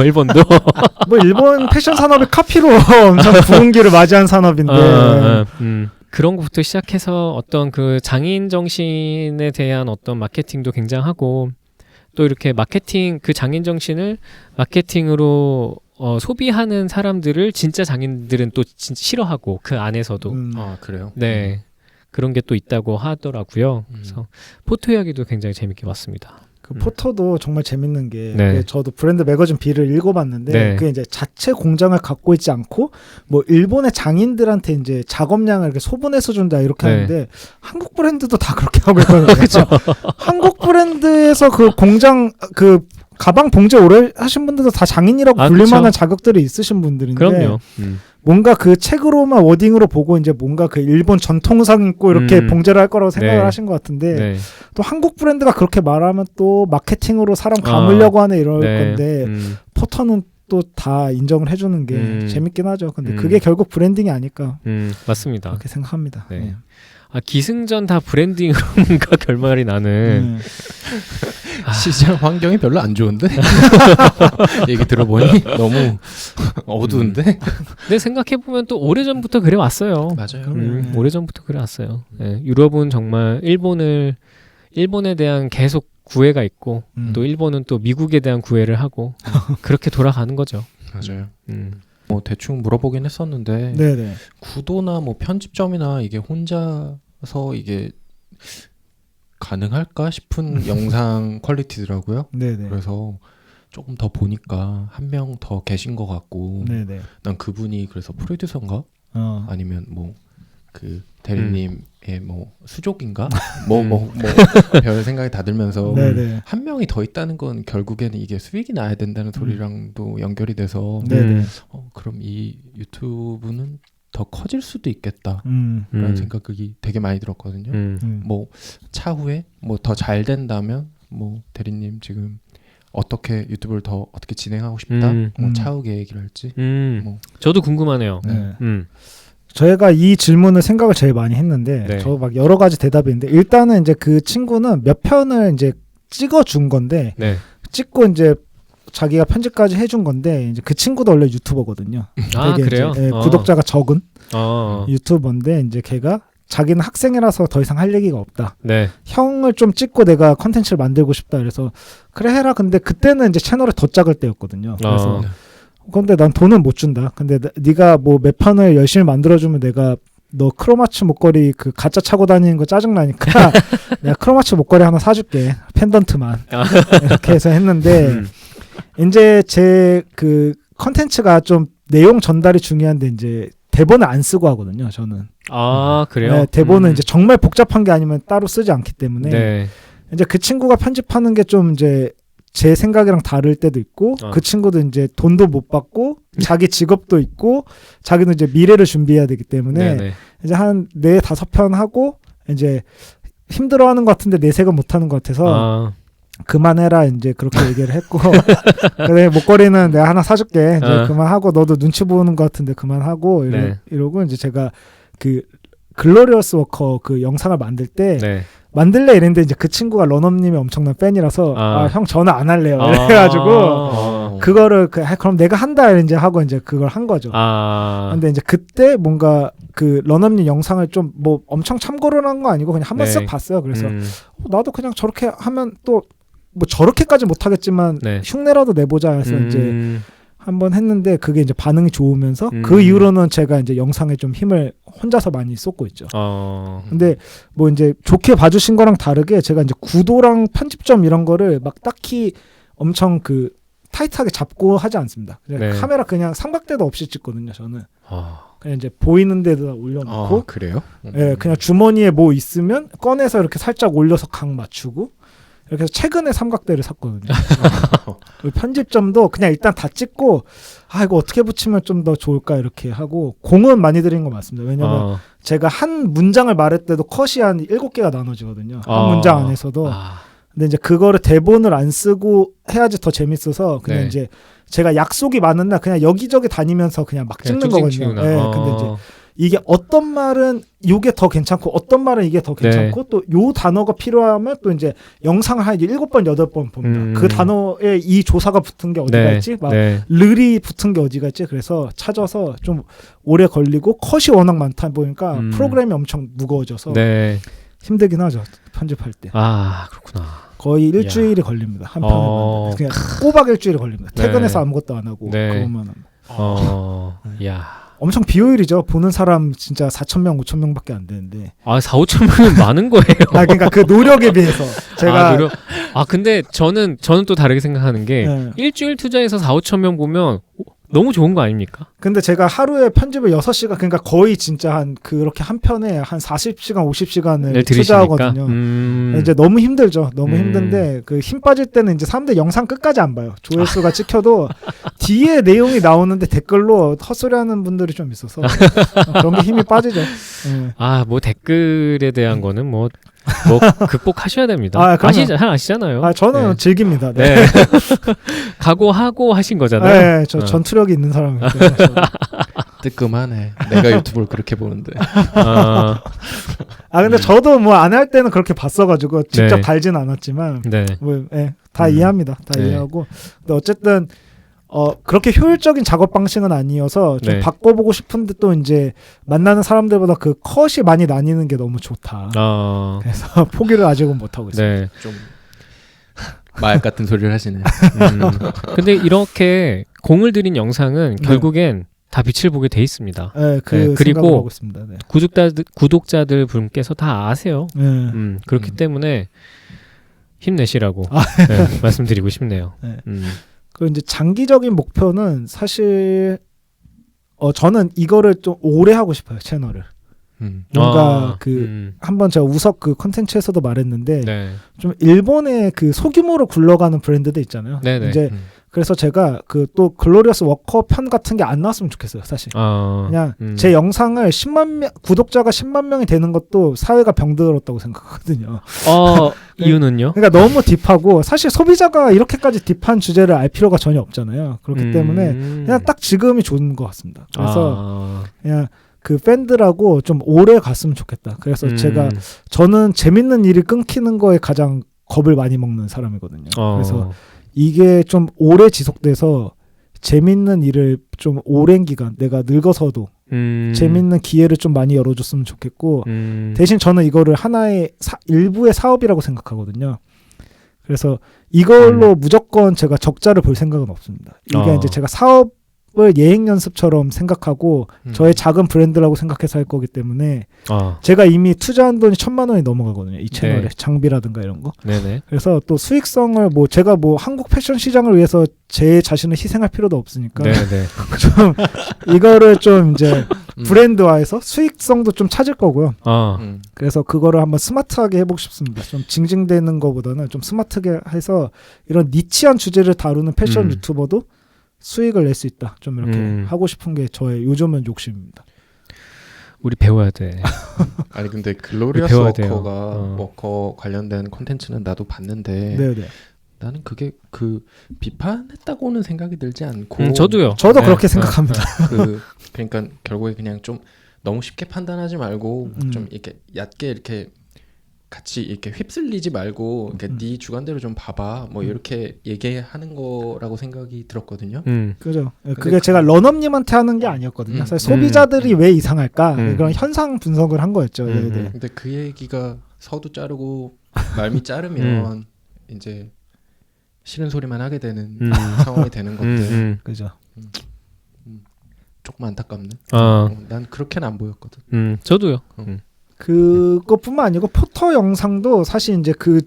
일본도 뭐 일본 패션 산업이 카피로 엄청 부흥기를 맞이한 산업인데 그런 것부터 시작해서 어떤 그 장인 정신에 대한 어떤 마케팅도 굉장하고 또 이렇게 마케팅 그 장인 정신을 마케팅으로 소비하는 사람들을 진짜 장인들은 또 진짜 싫어하고 그 안에서도 아 그래요? 네 그런 게 또 있다고 하더라고요. 그래서 포토 이야기도 굉장히 재밌게 봤습니다. 그 포토도 정말 재밌는 게 네. 저도 브랜드 매거진 B를 읽어봤는데 네. 그게 이제 자체 공장을 갖고 있지 않고 뭐 일본의 장인들한테 이제 작업량을 이렇게 소분해서 준다 이렇게 네. 하는데 한국 브랜드도 다 그렇게 하고 있거든요. 그렇죠. 한국 브랜드에서 그 공장 그 가방 봉제 오래 하신 분들도 다 장인이라고 불릴 만한 자격들이 있으신 분들인데 그럼요. 뭔가 그 책으로만 워딩으로 보고 이제 뭔가 그 일본 전통상 있고 이렇게 봉제를 할 거라고 생각을 하신 것 같은데 또 한국 브랜드가 그렇게 말하면 또 마케팅으로 사람 감으려고 하네 이럴 건데 포터는 또 다 인정을 해주는 게 재밌긴 하죠. 근데 그게 결국 브랜딩이 아닐까. 맞습니다. 그렇게 생각합니다. 네. 아, 기승전 다 브랜딩으로 뭔가 결말이 나는 시장 환경이 별로 안 좋은데 얘기 들어보니 너무 어두운데. 근데 생각해보면 또 오래전부터 그래 왔어요. 맞아요. 오래전부터 그래 왔어요. 네. 유럽은 정말 일본에 대한 계속 구애가 있고 또 일본은 또 미국에 대한 구애를 하고 그렇게 돌아가는 거죠. 맞아요. 뭐 대충 물어보긴 했었는데 네네. 구도나 뭐 편집점이나 이게 혼자서 이게 가능할까 싶은 영상 퀄리티더라고요. 네네. 그래서 조금 더 보니까 한 명 더 계신 것 같고 네네. 난 그분이 그래서 프로듀서인가? 아니면 뭐 그 대리님의 뭐 수족인가? 뭐 별 생각이 다 들면서 한 명이 더 있다는 건 결국에는 이게 수익이 나야 된다는 소리랑도 연결이 돼서 그럼 이 유튜브는 더 커질 수도 있겠다 라는 생각이 되게 많이 들었거든요. 뭐 차후에 뭐 더 잘 된다면 뭐 대리님 지금 어떻게 유튜브를 더 어떻게 진행하고 싶다 뭐 차후 계획을 할지 뭐. 저도 궁금하네요. 네. 저희가 이 질문을 생각을 제일 많이 했는데 저 막 여러 가지 대답이 있는데 일단은 이제 그 친구는 몇 편을 이제 찍어준 건데 찍고 이제 자기가 편집까지 해준 건데 이제 그 친구도 원래 유튜버거든요. 아 그래요? 이제, 구독자가 적은 유튜버인데 이제 걔가 자기는 학생이라서 더 이상 할 얘기가 없다. 형을 좀 찍고 내가 컨텐츠를 만들고 싶다. 그래서 그래 해라. 근데 그때는 이제 채널을 더 작을 때였거든요. 그래서 근데 난 돈은 못 준다. 근데 네가 뭐 몇 편을 열심히 만들어주면 내가 너 크로마츠 목걸이 그 가짜 차고 다니는 거 짜증나니까 내가 크로마츠 목걸이 하나 사줄게. 펜던트만. 이렇게 해서 했는데 이제 제 그 컨텐츠가 좀 내용 전달이 중요한데 이제 대본을 안 쓰고 하거든요. 저는. 아 그래요? 네, 대본은 이제 정말 복잡한 게 아니면 따로 쓰지 않기 때문에 이제 그 친구가 편집하는 게 좀 이제 제 생각이랑 다를 때도 있고 그 친구도 이제 돈도 못 받고 자기 직업도 있고 자기는 이제 미래를 준비해야 되기 때문에 이제 한 4-5편 하고 이제 힘들어하는 것 같은데 내색은 못하는 것 같아서 그만해라 이제 그렇게 얘기를 했고 그래 목걸이는 내가 하나 사줄게 이제 그만하고 너도 눈치 보는 것 같은데 그만하고 이러고 이제 제가 그 글로리어스 워커 그 영상을 만들 때 만들래 이랬는데 이제 그 친구가 런업님이 엄청난 팬이라서 형 저는 안 할래요 그래가지고 그거를 그럼 내가 한다 이제 하고 이제 그걸 한 거죠. 근데 이제 그때 뭔가 그 런업님 영상을 좀 뭐 엄청 참고를 한 거 아니고 그냥 한번 쓱 봤어요. 그래서 나도 그냥 저렇게 하면 또 뭐 저렇게까지 못하겠지만 흉내라도 내보자 해서 이제 한번 했는데 그게 이제 반응이 좋으면서 그 이후로는 제가 이제 영상에 좀 힘을 혼자서 많이 쏟고 있죠. 근데 뭐 이제 좋게 봐주신 거랑 다르게 제가 이제 구도랑 편집점 이런 거를 막 딱히 엄청 그 타이트하게 잡고 하지 않습니다. 카메라 그냥 삼각대도 없이 찍거든요. 저는 그냥 이제 보이는 데다 올려놓고 그래요? 그냥 주머니에 뭐 있으면 꺼내서 이렇게 살짝 올려서 각 맞추고 이렇게 해서 최근에 삼각대를 샀거든요. 편집점도 그냥 일단 다 찍고 이거 어떻게 붙이면 좀 더 좋을까 이렇게 하고 공은 많이 들인 거 맞습니다. 왜냐면 제가 한 문장을 말할 때도 컷이 한 7개가 나눠지거든요. 한 문장 안에서도. 근데 이제 그거를 대본을 안 쓰고 해야지 더 재밌어서 그냥 이제 제가 약속이 많은 날 그냥 여기저기 다니면서 그냥 막 찍는 거거든요. 근데 이제 이게 어떤 말은 이게 더 괜찮고 어떤 말은 이게 더 괜찮고 또 요 단어가 필요하면 또 이제 영상을 한 7번 8번 봅니다. 그 단어에 이 조사가 붙은 게 어디가 있지? 막 르리 붙은 게 어디가 있지? 그래서 찾아서 좀 오래 걸리고 컷이 워낙 많다 보니까 프로그램이 엄청 무거워져서 힘들긴 하죠. 편집할 때. 그렇구나. 거의 일주일이 걸립니다. 한 편을 만들 그냥 꼬박 일주일이 걸립니다. 퇴근해서 아무것도 안 하고 그것만 하면. 엄청 비효율이죠. 보는 사람 진짜 4,000명, 5,000명밖에 안 되는데. 4,5,000명은 많은 거예요. 그러니까 그 노력에 비해서 제가 근데 저는 또 다르게 생각하는 게 일주일 투자해서 4,5,000명 보면 너무 좋은 거 아닙니까? 근데 제가 하루에 편집을 6시간 그러니까 거의 진짜 그렇게 한 편에 한 40시간, 50시간을 투자하거든요. 이제 너무 힘들죠. 너무 힘든데 그 힘 빠질 때는 이제 사람들 영상 끝까지 안 봐요. 조회수가 찍혀도 뒤에 내용이 나오는데 댓글로 헛소리하는 분들이 좀 있어서 그런 게 힘이 빠지죠. 뭐 댓글에 대한 거는 뭐 극복하셔야 됩니다. 아시잖아요. 저는 즐깁니다. 각오하고 하신 거잖아요. 저 전투력이 있는 사람이에요. 뜨끔하네. 내가 유튜브를 그렇게 보는데. 근데 저도 뭐 안 할 때는 그렇게 봤어가지고 직접 달진 않았지만 다 이해합니다. 다 이해하고. 근데 어쨌든 그렇게 효율적인 작업 방식은 아니어서 좀 바꿔보고 싶은데 또 이제 만나는 사람들보다 그 컷이 많이 나뉘는 게 너무 좋다. 그래서 포기를 아직은 못하고 있어요. 좀 마약 같은 소리를 하시네. 근데 이렇게 공을 들인 영상은 결국엔 다 빛을 보게 돼 있습니다. 그리고 하고 있습니다. 구독자들 분께서 다 아세요. 그렇기 때문에 힘내시라고 말씀드리고 싶네요. 그 이제 장기적인 목표는 사실 저는 이거를 좀 오래 하고 싶어요. 채널을. 뭔가 한번 제가 우석 그 컨텐츠에서도 말했는데 좀 일본의 그 소규모로 굴러가는 브랜드들 있잖아요. 이제 그래서 제가 그 또 글로리어스 워커 편 같은 게 안 나왔으면 좋겠어요. 사실 그냥 제 영상을 10만 명 구독자가 10만 명이 되는 것도 사회가 병들었다고 생각하거든요. 이유는요? 그러니까 너무 딥하고 사실 소비자가 이렇게까지 딥한 주제를 알 필요가 전혀 없잖아요. 그렇기 때문에 그냥 딱 지금이 좋은 것 같습니다. 그래서 그냥 그 팬들하고 좀 오래 갔으면 좋겠다. 그래서 저는 재밌는 일이 끊기는 거에 가장 겁을 많이 먹는 사람이거든요. 그래서 이게 좀 오래 지속돼서 재밌는 일을 좀 오랜 기간 내가 늙어서도 재밌는 기회를 좀 많이 열어줬으면 좋겠고 대신 저는 이거를 하나의 일부의 사업이라고 생각하거든요. 그래서 이걸로 무조건 제가 적자를 볼 생각은 없습니다. 이게 이제 제가 사업을 예행 연습처럼 생각하고 저의 작은 브랜드라고 생각해서 할 거기 때문에 제가 이미 투자한 돈이 1,000만 원이 넘어가거든요. 이 채널에 장비라든가 이런 거. 그래서 또 수익성을 뭐 제가 뭐 한국 패션 시장을 위해서 제 자신을 희생할 필요도 없으니까 좀 이거를 좀 이제 브랜드화해서 수익성도 좀 찾을 거고요. 그래서 그거를 한번 스마트하게 해보고 싶습니다. 좀 징징대는 거보다는 좀 스마트하게 해서 이런 니치한 주제를 다루는 패션 유튜버도 수익을 낼 수 있다. 좀 이렇게 하고 싶은 게 저의 요즘은 욕심입니다. 우리 배워야 돼. 아니 근데 글로리어스 워커 관련된 콘텐츠는 나도 봤는데 네네. 나는 그게 그 비판했다고는 생각이 들지 않고 저도요. 저도 그렇게 생각합니다. 그러니까 결국에 그냥 좀 너무 쉽게 판단하지 말고 좀 이렇게 얕게 이렇게 같이 이렇게 휩쓸리지 말고 이렇게 네 주관대로 좀 봐봐 뭐 이렇게 얘기하는 거라고 생각이 들었거든요. 그죠. 그게 제가 런업님한테 하는 게 아니었거든요. 사실 소비자들이 왜 이상할까 그런 현상 분석을 한 거였죠. 근데 그 얘기가 서도 자르고 말미 자르면 이제 싫은 소리만 하게 되는 상황이 되는 건데 그죠. 조금 안타깝네. 난 그렇게는 안 보였거든. 저도요. 그것뿐만 아니고 포터 영상도 사실 이제 그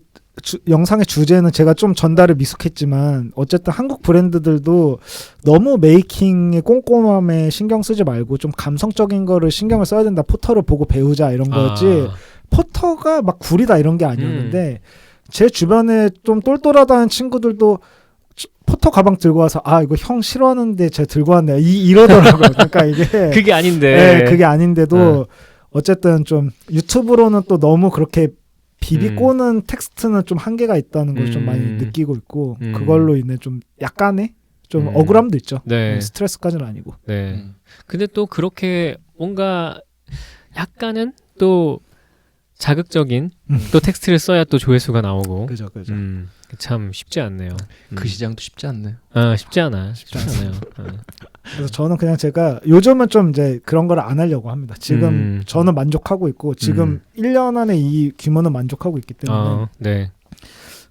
영상의 주제는 제가 좀 전달을 미숙했지만 어쨌든 한국 브랜드들도 너무 메이킹의 꼼꼼함에 신경 쓰지 말고 좀 감성적인 거를 신경을 써야 된다. 포터를 보고 배우자 이런 거였지. 포터가 막 구리다 이런 게 아니었는데 제 주변에 좀 똘똘하다는 친구들도 포터 가방 들고 와서 이거 형 싫어하는데 제가 들고 왔네 이러더라고요. 그러니까 이게 그게 아닌데 그게 아닌데도 어쨌든 좀 유튜브로는 또 너무 그렇게 비비 꼬는 텍스트는 좀 한계가 있다는 걸 좀 많이 느끼고 있고 그걸로 인해 좀 약간의 좀 억울함도 있죠. 네. 스트레스까지는 아니고. 네. 근데 또 그렇게 뭔가 약간은 또 자극적인 또 텍스트를 써야 또 조회수가 나오고. 그죠. 참 쉽지 않네요. 그 시장도 쉽지 않네요. 쉽지 않아요. 그래서 저는 그냥 제가 요즘은 좀 이제 그런 걸 안 하려고 합니다. 지금 저는 만족하고 있고 지금 1년 안에 이 규모는 만족하고 있기 때문에 네.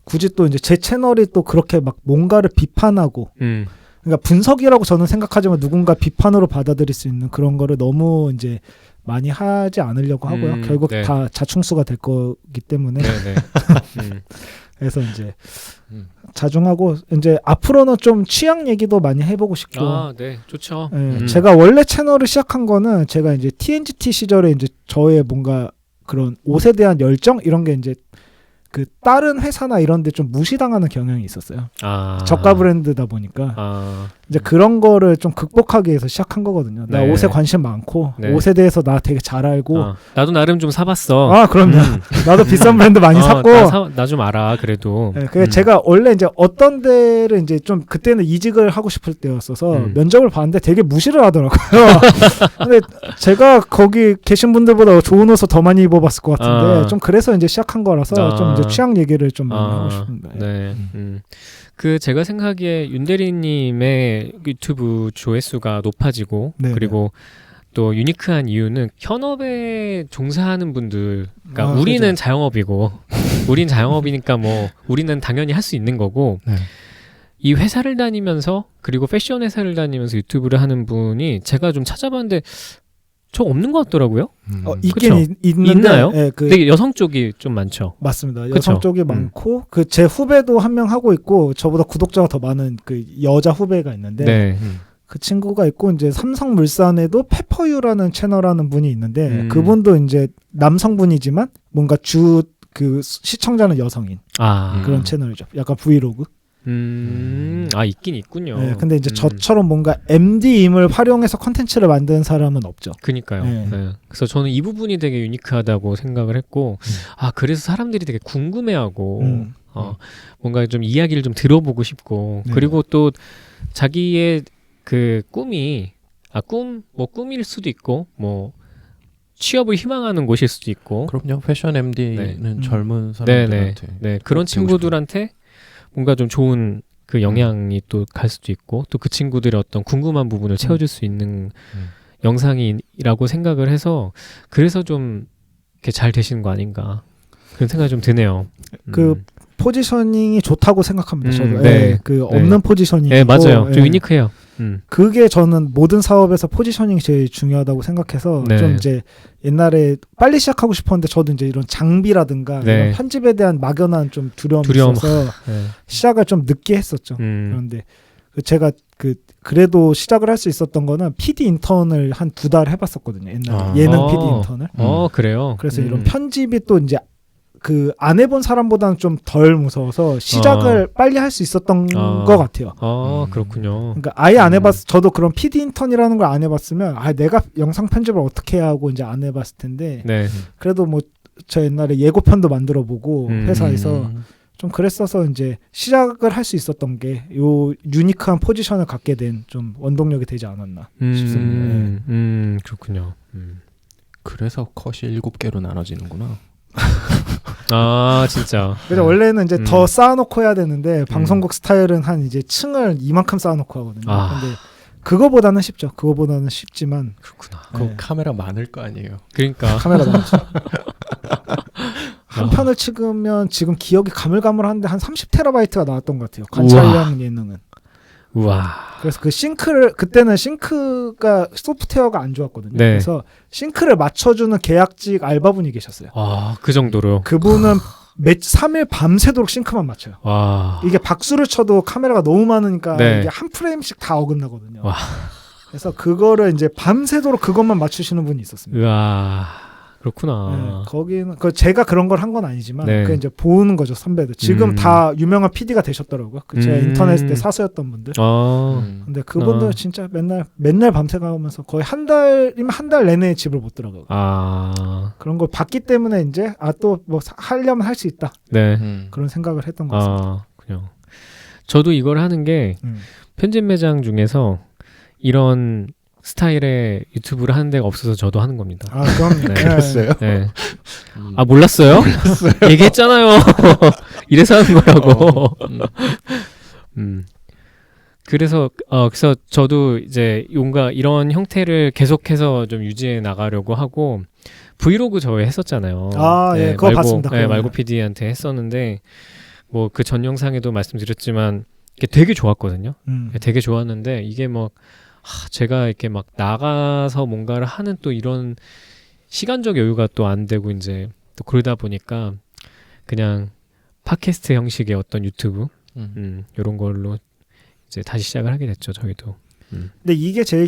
굳이 또 이제 제 채널이 또 그렇게 막 뭔가를 비판하고 그러니까 분석이라고 저는 생각하지만 누군가 비판으로 받아들일 수 있는 그런 거를 너무 이제 많이 하지 않으려고 하고요. 결국 네. 다 자충수가 될 거기 때문에. 네. 그래서 이제 자중하고 이제 앞으로는 좀 취향 얘기도 많이 해보고 싶고. 네, 좋죠. 제가 원래 채널을 시작한 거는 제가 이제 TNGT 시절에 이제 저의 뭔가 그런 옷에 대한 열정 이런 게 이제 그 다른 회사나 이런 데 좀 무시당하는 경향이 있었어요. 저가 브랜드다 보니까 이제 그런 거를 좀 극복하기 위해서 시작한 거거든요. 나 옷에 관심 많고 옷에 대해서 나 되게 잘 알고 나도 나름 좀 사봤어. 그럼요. 나도 비싼 브랜드 많이 샀고 나 좀 알아 그래도. 네, 제가 원래 이제 어떤 데를 이제 좀 그때는 이직을 하고 싶을 때였어서 면접을 봤는데 되게 무시를 하더라고요. 근데 제가 거기 계신 분들보다 좋은 옷을 더 많이 입어봤을 것 같은데 좀 그래서 이제 시작한 거라서 좀 이제 취향 얘기를 좀 많이 하고 싶습니다. 네. 그 제가 생각하기에 윤대리님의 유튜브 조회수가 높아지고 그리고 또 유니크한 이유는 현업에 종사하는 분들, 그러니까 우리는 그렇죠. 자영업이고 우린 자영업이니까 뭐 우리는 당연히 할 수 있는 거고 이 회사를 다니면서 그리고 패션 회사를 다니면서 유튜브를 하는 분이 제가 좀 찾아봤는데 저 없는 것 같더라고요. 있긴 있나요? 네, 근데 여성 쪽이 좀 많죠. 맞습니다. 여성 쪽이 많고 그 제 후배도 한 명 하고 있고 저보다 구독자가 더 많은 그 여자 후배가 있는데 그 친구가 있고 이제 삼성물산에도 페퍼유라는 채널하는 분이 있는데 그분도 이제 남성분이지만 뭔가 그 시청자는 여성인 그런 채널이죠. 약간 브이로그. 있긴 있군요. 네, 근데 이제 저처럼 뭔가 MD임을 활용해서 컨텐츠를 만드는 사람은 없죠. 그니까요. 네. 그래서 저는 이 부분이 되게 유니크하다고 생각을 했고, 그래서 사람들이 되게 궁금해하고, 뭔가 좀 이야기를 좀 들어보고 싶고, 그리고 또 자기의 그 꿈이, 꿈일 수도 있고, 뭐, 취업을 희망하는 곳일 수도 있고. 그럼요. 패션 MD는 젊은 사람들한테. 그런 친구들한테 뭔가 좀 좋은 그 영향이 또 갈 수도 있고 또 그 친구들의 어떤 궁금한 부분을 채워줄 수 있는 영상이라고 생각을 해서 그래서 좀 이렇게 잘 되시는 거 아닌가 그런 생각이 좀 드네요. 그 포지셔닝이 좋다고 생각합니다. 저도 그 없는 포지셔닝. 네, 맞아요. 좀 유니크해요. 그게 저는 모든 사업에서 포지셔닝이 제일 중요하다고 생각해서 좀 이제 옛날에 빨리 시작하고 싶었는데 저도 이제 이런 장비라든가 이런 편집에 대한 막연한 좀 두려움이 있어서 시작을 좀 늦게 했었죠. 그런데 제가 그래도 시작을 할 수 있었던 거는 PD 인턴을 한 2달 해봤었거든요. 옛날에 예능 PD 인턴을. 그래요. 그래서 이런 편집이 또 이제 그 안 해본 사람보다는 좀 덜 무서워서 시작을 빨리 할 수 있었던 것 같아요. 그렇군요. 그러니까 아예 안 해봤. 저도 그런 PD 인턴이라는 걸 안 해봤으면 내가 영상 편집을 어떻게 해야 하고 이제 안 해봤을 텐데. 네. 그래도 뭐 저 옛날에 예고편도 만들어보고 회사에서 좀 그랬어서 이제 시작을 할 수 있었던 게 요 유니크한 포지션을 갖게 된 좀 원동력이 되지 않았나 싶습니다. 그렇군요. 그래서 컷이 7개로 나눠지는구나. 아 진짜. 그래서 원래는 이제 더 쌓아놓고 해야 되는데 방송국 스타일은 한 이제 층을 이만큼 쌓아놓고 하거든요. 근데 그거보다는 쉽죠. 그거보다는 쉽지만 그렇구나. 그 카메라 많을 거 아니에요. 그러니까 카메라 많죠. 한 편을 찍으면 지금 기억이 가물가물한데 한 30TB가 나왔던 것 같아요. 관찰량 예능은. 우와. 그래서 그 싱크를 그때는 싱크가 소프트웨어가 안 좋았거든요. 네. 그래서 싱크를 맞춰주는 계약직 알바분이 계셨어요. 그 정도로. 그분은 3일 밤새도록 싱크만 맞춰요. 와. 이게 박수를 쳐도 카메라가 너무 많으니까 네. 이게 한 프레임씩 다 어긋나거든요. 와. 그래서 그거를 이제 밤새도록 그것만 맞추시는 분이 있었습니다. 우와. 그렇구나. 네, 거기는 제가 그런 걸 한 건 아니지만 네. 그 이제 보는 거죠, 선배들. 지금 다 유명한 PD가 되셨더라고요. 제가 인터넷 때 사수였던 분들. 근데 그분들 진짜 맨날 밤새 가면서 거의 한 달 내내 집을 못 들어가고. 그런 걸 봤기 때문에 이제 또 뭐 하려면 할 수 있다. 네. 그런 생각을 했던 것 같습니다. 그냥 저도 이걸 하는 게 편집 매장 중에서 이런 스타일의 유튜브를 하는 데가 없어서 저도 하는 겁니다. 그럼 네. 그랬어요? 네. 몰랐어요? 얘기했잖아요. 이래서 하는 거라고. 그래서 저도 이제 뭔가 이런 형태를 계속해서 좀 유지해 나가려고 하고 브이로그 저희 했었잖아요. 예, 그거 봤습니다. 네, 말고 PD한테 했었는데 뭐 그 전 영상에도 말씀드렸지만 이게 되게 좋았거든요. 되게 좋았는데 이게 뭐 제가 이렇게 막 나가서 뭔가를 하는 또 이런 시간적 여유가 또 안 되고 이제 또 그러다 보니까 그냥 팟캐스트 형식의 어떤 유튜브 이런 걸로 이제 다시 시작을 하게 됐죠, 저희도. 근데 이게 제일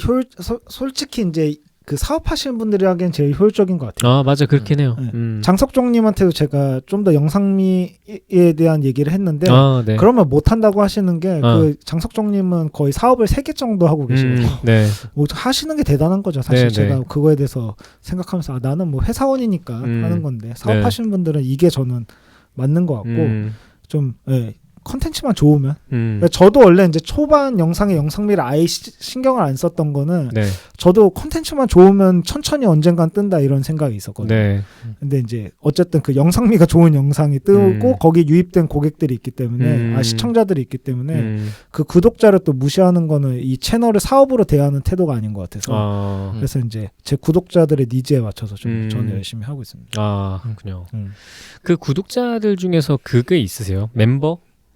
솔직히 이제 그 사업하시는 분들이 하기엔 제일 효율적인 것 같아요. 맞아, 그렇긴 해요. 장석종님한테도 제가 좀 더 영상미에 대한 얘기를 했는데 네. 그러면 못 한다고 하시는 게 그 장석종님은 거의 사업을 3개 정도 하고 계시거든요. 네. 뭐 하시는 게 대단한 거죠. 사실 네, 제가 네. 그거에 대해서 생각하면서 나는 뭐 회사원이니까 하는 건데 사업하시는 분들은 이게 저는 맞는 것 같고 좀 컨텐츠만 좋으면 저도 원래 이제 초반 영상의 영상미를 아예 신경을 안 썼던 거는 네. 저도 컨텐츠만 좋으면 천천히 언젠간 뜬다 이런 생각이 있었거든요. 네. 근데 이제 어쨌든 그 영상미가 좋은 영상이 뜨고 거기 유입된 고객들이 있기 때문에 시청자들이 있기 때문에 그 구독자를 또 무시하는 거는 이 채널을 사업으로 대하는 태도가 아닌 것 같아서 그래서 이제 제 구독자들의 니즈에 맞춰서 좀 저는 열심히 하고 있습니다. 그렇군요. 그 구독자들 중에서 그게 있으세요?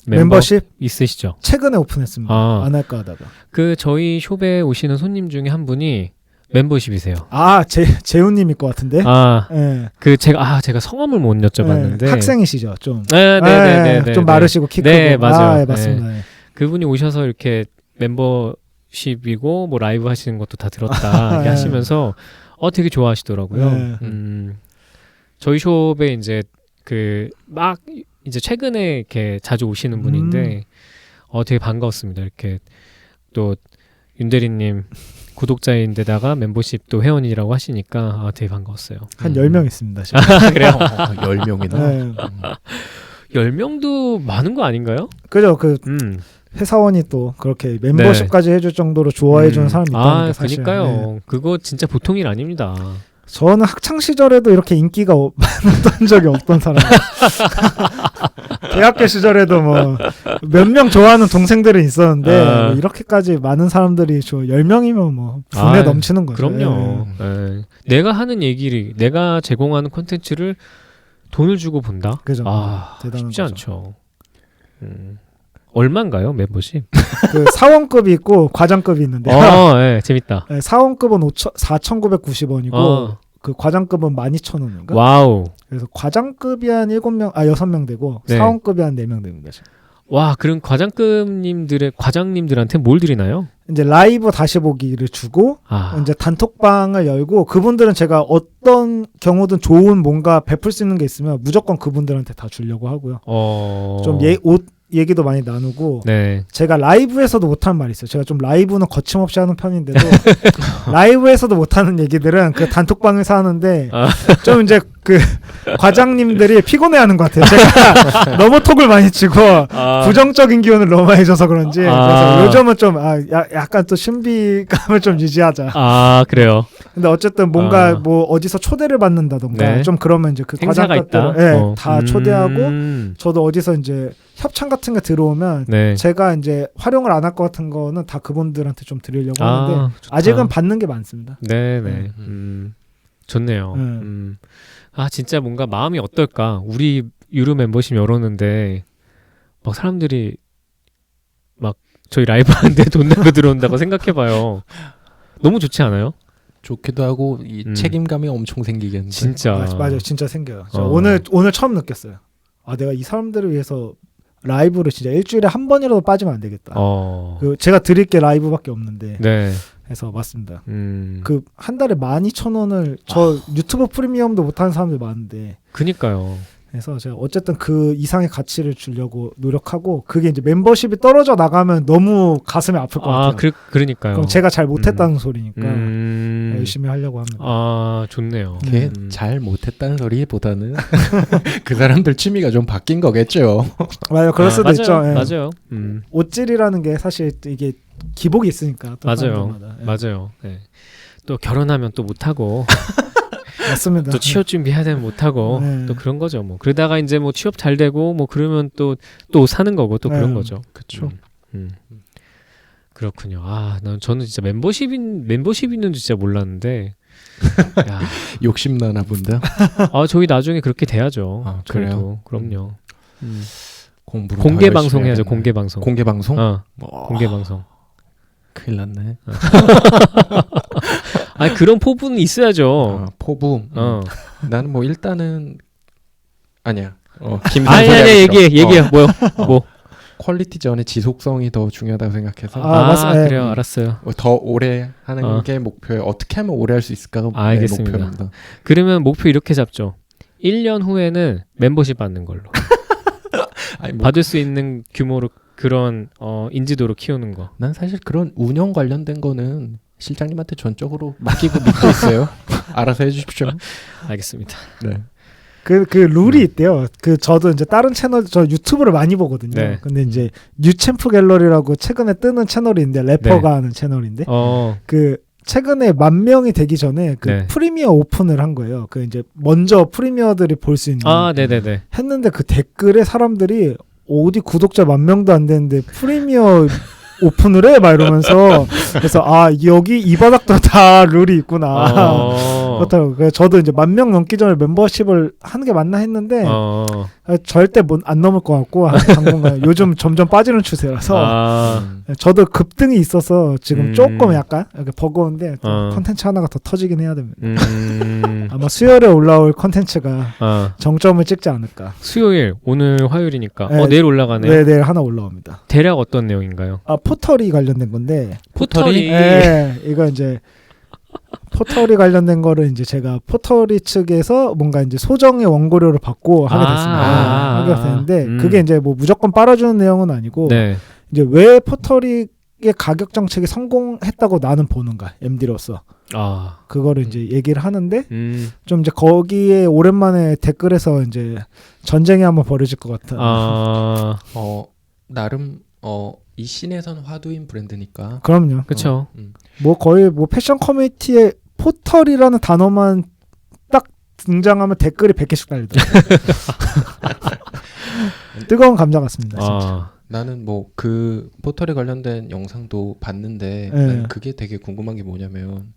멤버십 있으시죠? 최근에 오픈했습니다. 안 할까 하다가. 그 저희 숍에 오시는 손님 중에 한 분이 멤버십이세요. 재훈님일 것 같은데. 네. 그 제가 성함을 못 여쭤봤는데. 학생이시죠, 좀. 네. 좀 마르시고 키 크고. 네, 맞아요. 맞습니다. 네. 그분이 오셔서 이렇게 멤버십이고 뭐 라이브 하시는 것도 다 들었다 이렇게 하시면서 되게 좋아하시더라고요. 저희 숍에 이제 이제 최근에 이렇게 자주 오시는 분인데 되게 반가웠습니다. 이렇게 또 윤대리님 구독자인데다가 멤버십도 회원이라고 하시니까 되게 반가웠어요. 한 10명 있습니다. 그래요? 10명이나? 네. 10명도 많은 거 아닌가요? 그죠. 회사원이 또 그렇게 멤버십까지 해줄 정도로 좋아해주는 사람이 있다는 게 사실. 그러니까요. 그거 진짜 보통 일 아닙니다. 저는 학창 시절에도 이렇게 인기가 많았던 적이 없던 사람이에요. 대학교 시절에도 뭐 몇 명 좋아하는 동생들은 있었는데 뭐 이렇게까지 많은 사람들이 10명이면 뭐 분에 넘치는 거죠. 그럼요. 내가 하는 얘기를 내가 제공하는 콘텐츠를 돈을 주고 본다? 그죠. 대단한 쉽지 거죠. 않죠. 얼마인가요, 멤버십? 그 사원급이 있고 과장급이 있는데. 재밌다. 사원급은 4,990원이고 그 과장급은 12,000원인가? 와우. 그래서 과장급이 한 6명 되고 사원급이 한 4명 됩니다. 와, 그럼 과장님들한테 뭘 드리나요? 이제 라이브 다시 보기를 주고 이제 단톡방을 열고 그분들은 제가 어떤 경우든 좋은 뭔가 베풀 수 있는 게 있으면 무조건 그분들한테 다 주려고 하고요. 좀 옷 얘기도 많이 나누고 네. 제가 라이브에서도 못하는 말이 있어요. 제가 좀 라이브는 거침없이 하는 편인데도 라이브에서도 못하는 얘기들은 그 단톡방에서 하는데 좀 이제 그 과장님들이 피곤해하는 것 같아요. 제가 너무 톡을 많이 치고 부정적인 기운을 너무 많이 줘서 그런지 그래서 요즘은 좀 약간 또 신비감을 좀 유지하자. 그래요. 근데 어쨌든 뭔가 뭐 어디서 초대를 받는다던가 네. 좀 그러면 이제 그 과장님들 다 초대하고 저도 어디서 이제 협찬 같은 게 들어오면 네. 제가 이제 활용을 안 할 것 같은 거는 다 그분들한테 좀 드리려고 하는데 좋다. 아직은 받는 게 많습니다. 네네. 좋네요. 진짜 뭔가 마음이 어떨까? 우리 유료 멤버십 열었는데 막 사람들이 막 저희 라이브 하는데 돈 내고 들어온다고 생각해봐요. 너무 좋지 않아요? 좋기도 하고 이 책임감이 엄청 생기겠는데. 진짜. 맞아요. 진짜 생겨요. 오늘 처음 느꼈어요. 내가 이 사람들을 위해서 라이브를 진짜 일주일에 한 번이라도 빠지면 안 되겠다. 제가 드릴 게 라이브밖에 없는데. 네. 해서 맞습니다. 그 한 달에 12,000원을 저 유튜브 프리미엄도 못하는 사람들 많은데. 그니까요. 그래서 제가 어쨌든 그 이상의 가치를 주려고 노력하고 그게 이제 멤버십이 떨어져 나가면 너무 가슴이 아플 것 같아요. 그러니까요. 그럼 제가 잘 못했다는 소리니까 열심히 하려고 합니다. 좋네요. 잘 못했다는 소리보다는 그 사람들 취미가 좀 바뀐 거겠죠. 맞아요. 그럴 수도 맞아요. 있죠. 맞아요. 옷질이라는 게 사실 이게 기복이 있으니까. 또 맞아요. 맞아요. 네. 또 결혼하면 또 못하고. 맞습니다. 또 취업 준비해야 되면 못하고 또 그런 거죠. 뭐 그러다가 이제 뭐 취업 잘 되고 뭐 그러면 또 사는 거고 또 그런 거죠. 그렇죠. 그렇군요. 저는 진짜 멤버십 있는지 진짜 몰랐는데. 야. 욕심나나 본다. 저희 나중에 그렇게 돼야죠. 그래요? 그럼요. 공개 방송 해야죠. 공개 방송. 공개 방송? 공개 방송. 큰일 났네. 그런 포부는 있어야죠. 포부. 나는 뭐 일단은 아니야. 얘기해. 뭐 퀄리티 전에 지속성이 더 중요하다고 생각해서. 그래요. 알았어요. 더 오래 하는 게 목표예요. 어떻게 하면 오래 할 수 있을까가 알겠습니다. 목표입니다. 그러면 목표 이렇게 잡죠. 1년 후에는 멤버십 받는 걸로. 받을 수 있는 규모로 그런 인지도로 키우는 거. 난 사실 그런 운영 관련된 거는 실장님한테 전적으로 맡기고 믿고 있어요. 알아서 해주십시오. 알겠습니다. 네. 그 룰이 있대요. 저도 이제 다른 채널 저 유튜브를 많이 보거든요. 네. 근데 이제 뉴챔프 갤러리라고 최근에 뜨는 채널인데 래퍼가 하는 채널인데 최근에 10,000명이 되기 전에 프리미어 오픈을 한 거예요. 이제 먼저 프리미어들이 볼 수 있는. 네네네. 했는데 그 댓글에 사람들이 어디 구독자 10,000명도 안 되는데 프리미어 오픈을 해? 막 이러면서 그래서 여기 이 바닥도 다 룰이 있구나. 그렇다고. 그래서 저도 이제 10,000명 넘기 전에 멤버십을 하는 게 맞나 했는데 절대 안 넘을 것 같고 당분간 요즘 점점 빠지는 추세라서 저도 급등이 있어서 지금 조금 약간 이렇게 버거운데 컨텐츠 하나가 더 터지긴 해야 됩니다. 아마 수요일에 올라올 컨텐츠가 정점을 찍지 않을까. 수요일, 오늘 화요일이니까 내일 올라가네요. 네, 내일 하나 올라옵니다. 대략 어떤 내용인가요? 포털이 관련된 건데. 포털이? 네, 이거 이제 포털이 관련된 거를 이제 제가 포털이 측에서 뭔가 이제 소정의 원고료를 받고 하게 됐습니다. 하게 됐는데 그게 이제 뭐 무조건 빨아주는 내용은 아니고 이제 왜 포털이 가격 정책이 성공했다고 나는 보는가 MD로서 그거를 이제 얘기를 하는데 좀 이제 거기에 오랜만에 댓글에서 이제 전쟁이 한번 벌어질 것 같아. 나름 이 씬에선 화두인 브랜드니까. 그럼요. 그렇죠. 뭐 거의 뭐 패션 커뮤니티에 포털이라는 단어만 딱 등장하면 댓글이 100개씩 달리더라고요. 뜨거운 감자 같습니다. 진짜. 나는 뭐 그 포털에 관련된 영상도 봤는데 나는 그게 되게 궁금한 게 뭐냐면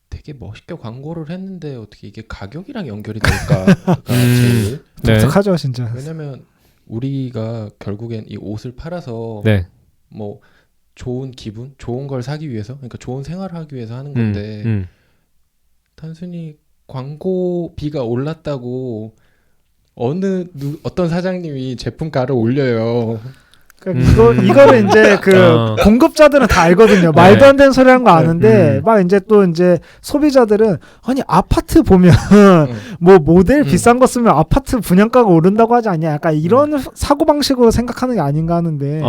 되게 멋있게 광고를 했는데 어떻게 이게 가격이랑 연결이 될까가 제일 독특하죠 진짜. 왜냐면 우리가 결국엔 이 옷을 팔아서 뭐 좋은 기분, 좋은 걸 사기 위해서, 그러니까 좋은 생활을 하기 위해서 하는 건데 단순히 광고비가 올랐다고 어떤 사장님이 제품가를 올려요. 이거를 이제 공급자들은 다 알거든요. 말도 안 되는 소리 한 거 아는데 막 이제 또 이제 소비자들은 아니 아파트 보면 뭐 모델 비싼 거 쓰면 아파트 분양가가 오른다고 하지 않냐. 약간 이런 사고 방식으로 생각하는 게 아닌가 하는데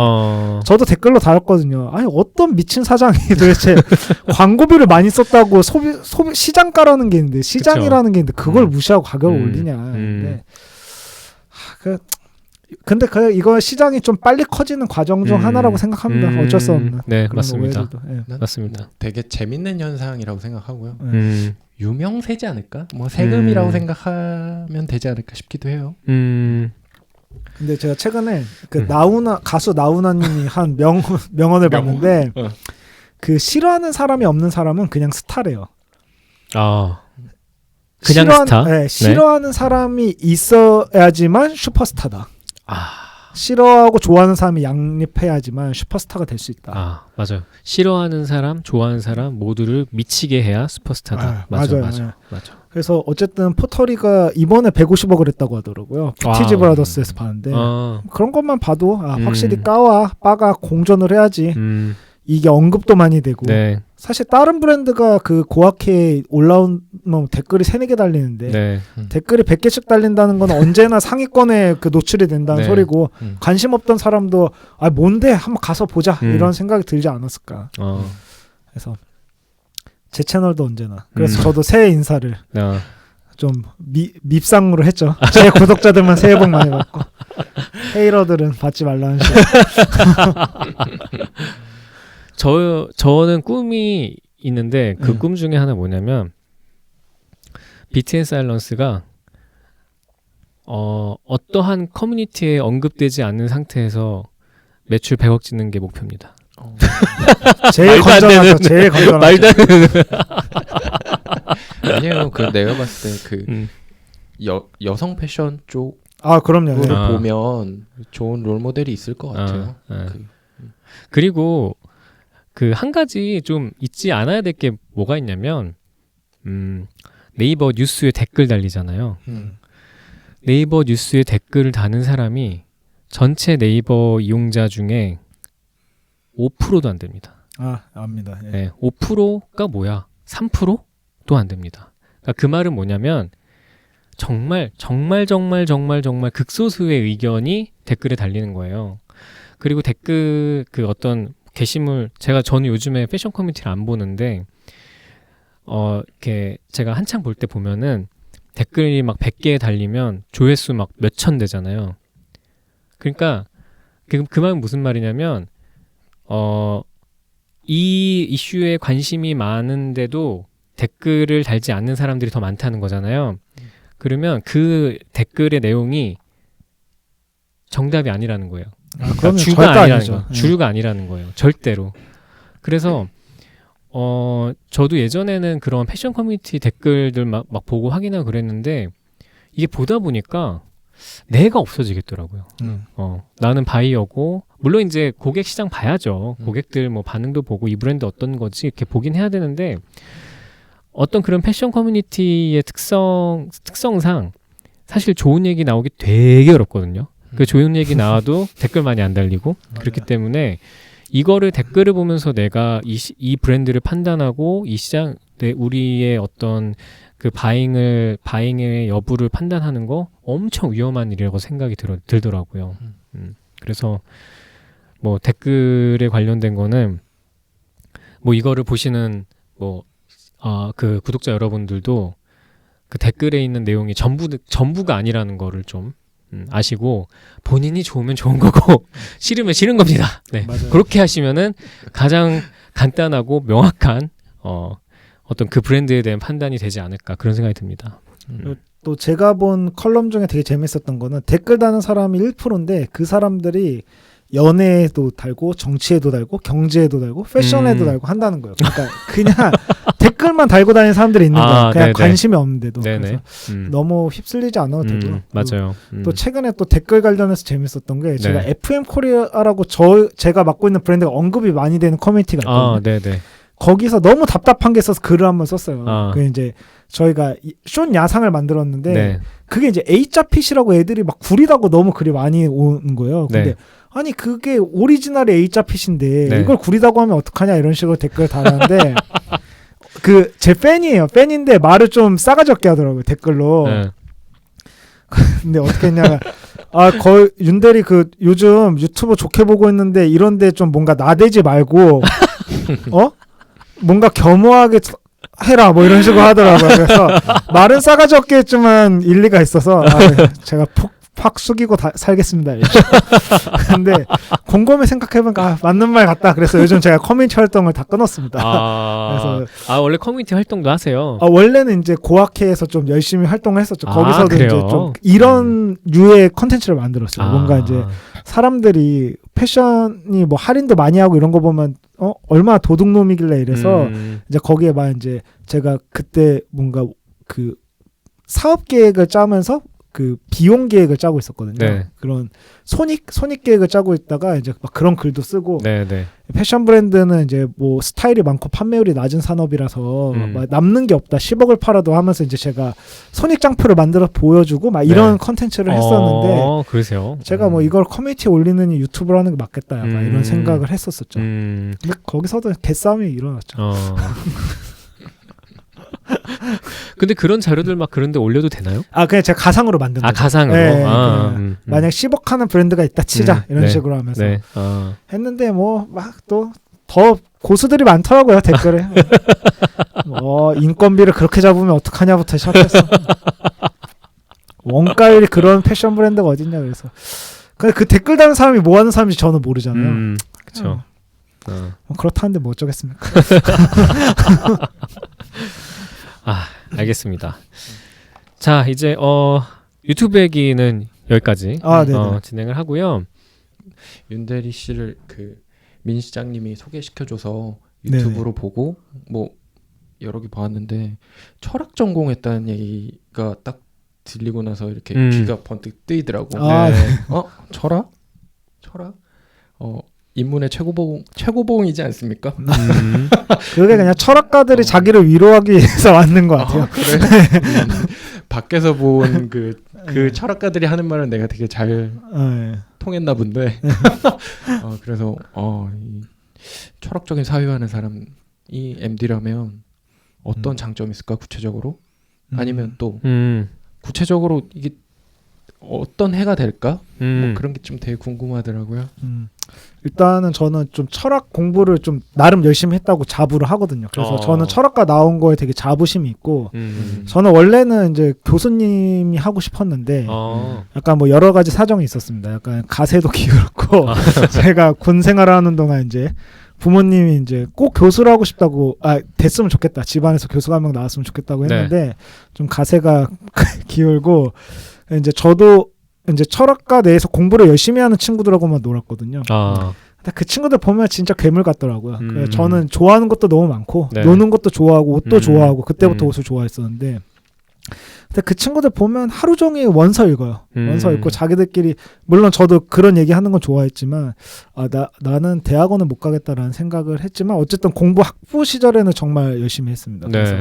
저도 댓글로 달았거든요. 아니 어떤 미친 사장이 도대체 광고비를 많이 썼다고 소비 시장가라는 게 있는데 시장이라는 게 있는데 그걸 무시하고 가격을 올리냐. 근데 이거 시장이 좀 빨리 커지는 과정 중 하나라고 생각합니다. 어쩔 수 없는. 네, 맞습니다. 맞습니다. 되게 재밌는 현상이라고 생각하고요. 유명세지 않을까? 뭐 세금이라고 생각하면 되지 않을까 싶기도 해요. 근데 제가 최근에 가수 나훈아님이 한 명언을 봤는데 그 싫어하는 사람이 없는 사람은 그냥 스타래요. 그냥 스타? 네, 싫어하는 사람이 있어야지만 슈퍼스타다. 싫어하고 좋아하는 사람이 양립해야지만 슈퍼스타가 될 수 있다. 맞아요. 싫어하는 사람, 좋아하는 사람 모두를 미치게 해야 슈퍼스타다. 맞아요. 그래서 어쨌든 포터리가 이번에 150억을 했다고 하더라고요. 뷰티지 브라더스에서 봤는데 그런 것만 봐도 확실히 바가 공존을 해야지. 이게 언급도 많이 되고 사실 다른 브랜드가 그 고학회에 올라온 댓글이 3-4개 달리는데 댓글이 100개씩 달린다는 건 언제나 상위권에 노출이 된다는 소리고 관심 없던 사람도 뭔데 한번 가서 보자 이런 생각이 들지 않았을까. 그래서 제 채널도 언제나 그래서 저도 새해 인사를 좀 밉상으로 했죠. 제 구독자들만 새해 복 많이 받고 헤이러들은 받지 말라는 식으로. 저는 꿈이 있는데 그 꿈 중에 하나 뭐냐면 BTS일런스가 어떠한 커뮤니티에 언급되지 않는 상태에서 매출 100억 찍는 게 목표입니다. 제일 건전하죠. 제일 건전하죠. 말도 안 되는. 아니에요. 내가 봤을 때 여성 패션 쪽 그럼요. 보면 좋은 롤 모델이 있을 것 같아요. 그리고 한 가지 좀 잊지 않아야 될 게 뭐가 있냐면 네이버 뉴스에 댓글 달리잖아요. 네이버 뉴스에 댓글을 다는 사람이 전체 네이버 이용자 중에 5%도 안 됩니다. 압니다. 예. 네, 5%가 뭐야? 3%도 안 됩니다. 그러니까 그 말은 뭐냐면 정말 극소수의 의견이 댓글에 달리는 거예요. 그리고 댓글 어떤 게시물 저는 요즘에 패션 커뮤니티를 안 보는데 이렇게 제가 한창 볼 때 보면은 댓글이 막 100개 달리면 조회수 막 몇천 되잖아요. 그러니까 그 말은 무슨 말이냐면 이 이슈에 관심이 많은데도 댓글을 달지 않는 사람들이 더 많다는 거잖아요. 그러면 그 댓글의 내용이 정답이 아니라는 거예요. 주가 아니라는 거예요. 주류가 아니라는 거예요. 절대로. 그래서 저도 예전에는 그런 패션 커뮤니티 댓글들 막 보고 확인하고 그랬는데 이게 보다 보니까 내가 없어지겠더라고요. 나는 바이어고 물론 이제 고객 시장 봐야죠. 고객들 뭐 반응도 보고 이 브랜드 어떤 거지 이렇게 보긴 해야 되는데 어떤 그런 패션 커뮤니티의 특성상 사실 좋은 얘기 나오기 되게 어렵거든요. 그 좋은 얘기 나와도 댓글 많이 안 달리고 그렇기 때문에 이거를 댓글을 보면서 내가 이 브랜드를 판단하고 이 시장 우리의 어떤 그 바잉의 여부를 판단하는 거 엄청 위험한 일이라고 생각이 들더라고요. 그래서 뭐 댓글에 관련된 거는 뭐 이거를 보시는 그 구독자 여러분들도 그 댓글에 있는 내용이 전부가 아니라는 거를 좀 아시고 본인이 좋으면 좋은 거고 싫으면 싫은 겁니다. 네. 그렇게 하시면은 가장 간단하고 명확한 어떤 그 브랜드에 대한 판단이 되지 않을까 그런 생각이 듭니다. 또 제가 본 컬럼 중에 되게 재밌었던 거는 댓글 다는 사람이 1%인데 그 사람들이 연애에도 달고 정치에도 달고 경제에도 달고 패션에도 달고 한다는 거예요. 그러니까 그냥 댓글만 달고 다니는 사람들이 있는 거예요. 그냥 네네. 관심이 없는데도. 그래서 너무 휩쓸리지 않아도 되고요. 맞아요. 또 최근에 또 댓글 관련해서 재밌었던 게 제가 FM 코리아라고 제가 맡고 있는 브랜드가 언급이 많이 되는 커뮤니티가 있거든요. 거기서 너무 답답한 게 있어서 글을 한번 썼어요. 그 이제 저희가 숏 야상을 만들었는데 네. 그게 이제 A자 핏이라고 애들이 막 구리다고 너무 글이 많이 오는 거예요. 근데 네. 아니 그게 오리지널의 A자 핏인데 네. 이걸 구리다고 하면 어떡하냐 이런 식으로 댓글 달았는데 그 제 팬이에요. 팬인데 말을 좀 싸가지 없게 하더라고요. 댓글로. 네. 근데 어떻게 했냐면 거의 윤대리 그 요즘 유튜브 좋게 보고 있는데 이런데 좀 뭔가 나대지 말고 뭔가 겸허하게 해라 뭐 이런 식으로 하더라고요. 그래서 말은 싸가지 없게 했지만 일리가 있어서 제가 팍 숙이고 살겠습니다. 근데 곰곰이 생각해보니까 맞는 말 같다. 그래서 요즘 제가 커뮤니티 활동을 다 끊었습니다. 그래서 원래 커뮤니티 활동도 하세요? 원래는 이제 고학회에서 좀 열심히 활동을 했었죠. 거기서도 이제 좀 이런 류의 컨텐츠를 만들었어요. 뭔가 이제 사람들이 패션이 뭐 할인도 많이 하고 이런 거 보면 얼마나 도둑놈이길래 이래서 이제 거기에 막 이제 제가 그때 뭔가 그 사업 계획을 짜면서 그 비용 계획을 짜고 있었거든요. 네. 그런 손익 계획을 짜고 있다가 이제 막 그런 글도 쓰고 네. 패션 브랜드는 이제 뭐 스타일이 많고 판매율이 낮은 산업이라서 막 남는 게 없다. 10억을 팔아도 하면서 이제 제가 손익 장표를 만들어 보여주고 막 이런 컨텐츠를 했었는데 그러세요? 제가 뭐 이걸 커뮤니티에 올리느니 유튜브로 하는 게 맞겠다. 약간 이런 생각을 했었었죠. 근데 거기서도 개싸움이 일어났죠. 근데 그런 자료들 막 그런데 올려도 되나요? 그냥 제가 가상으로 만든 거죠. 가상으로? 네, 만약 10억 하는 브랜드가 있다 치자 이런 식으로 하면서 했는데 뭐 막 또 더 고수들이 많더라고요 댓글에. 인건비를 그렇게 잡으면 어떡하냐부터 시작해서 원가율이 그런 패션 브랜드가 어딨냐 그래서 근데 그 댓글 다는 사람이 뭐 하는 사람인지 저는 모르잖아요. 그렇죠. 그렇다는데 뭐 어쩌겠습니까? 알겠습니다. 자, 이제 유튜브 얘기는 여기까지 진행을 하고요. 윤대리 씨를 그 민 시장님이 소개시켜줘서 유튜브로 보고 뭐 여러 개 봤는데 철학 전공했다는 얘기가 딱 들리고 나서 이렇게 귀가 번뜩 뜨이더라고. 철학? 인문의 최고봉이지 않습니까? 그게 그냥 철학가들이 자기를 위로하기 위해서 왔는 것 같아요. 그래? 밖에서 본 그 철학가들이 하는 말은 내가 되게 잘 통했나 본데. 그래서 이 철학적인 사유하는 사람이 MD라면 어떤 장점이 있을까 구체적으로? 아니면 또 구체적으로 이게 어떤 해가 될까? 뭐 그런 게 좀 되게 궁금하더라고요. 일단은 저는 좀 철학 공부를 좀 나름 열심히 했다고 자부를 하거든요. 그래서 저는 철학과 나온 거에 되게 자부심이 있고 저는 원래는 이제 교수님이 하고 싶었는데 약간 뭐 여러 가지 사정이 있었습니다. 약간 가세도 기울었고 제가 군 생활하는 동안 이제 부모님이 이제 꼭 교수를 하고 싶다고 됐으면 좋겠다. 집안에서 교수가 한 명 나왔으면 좋겠다고 했는데 좀 가세가 기울고 이제 저도 이제 철학과 내에서 공부를 열심히 하는 친구들하고만 놀았거든요. 근데 그 친구들 보면 진짜 괴물 같더라고요. 그래서 저는 좋아하는 것도 너무 많고 노는 것도 좋아하고 옷도 좋아하고 그때부터 옷을 좋아했었는데 근데 그 친구들 보면 하루 종일 원서 읽어요. 원서 읽고 자기들끼리 물론 저도 그런 얘기 하는 건 좋아했지만 나는 대학원은 못 가겠다라는 생각을 했지만 어쨌든 공부 학부 시절에는 정말 열심히 했습니다. 그래서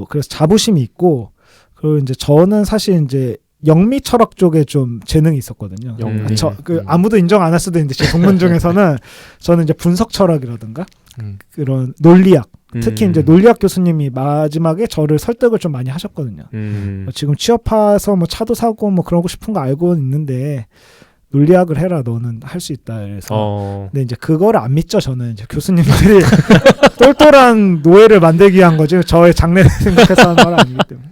그래서 자부심이 있고 그리고 이제 저는 사실 이제 영미 철학 쪽에 좀 재능이 있었거든요. 아무도 인정 안 할 수도 있는데 제 동문 중에서는 저는 이제 분석 철학이라든가 그런 논리학 특히 이제 논리학 교수님이 마지막에 저를 설득을 좀 많이 하셨거든요. 지금 취업해서 뭐 차도 사고 뭐 그러고 싶은 거 알고는 있는데 논리학을 해라 너는 할 수 있다. 그래서 근데 이제 그거를 안 믿죠. 저는 이제 교수님들이 똘똘한 노예를 만들기 위한 거지 저의 장래를 생각해서 하는 건 아니기 때문에.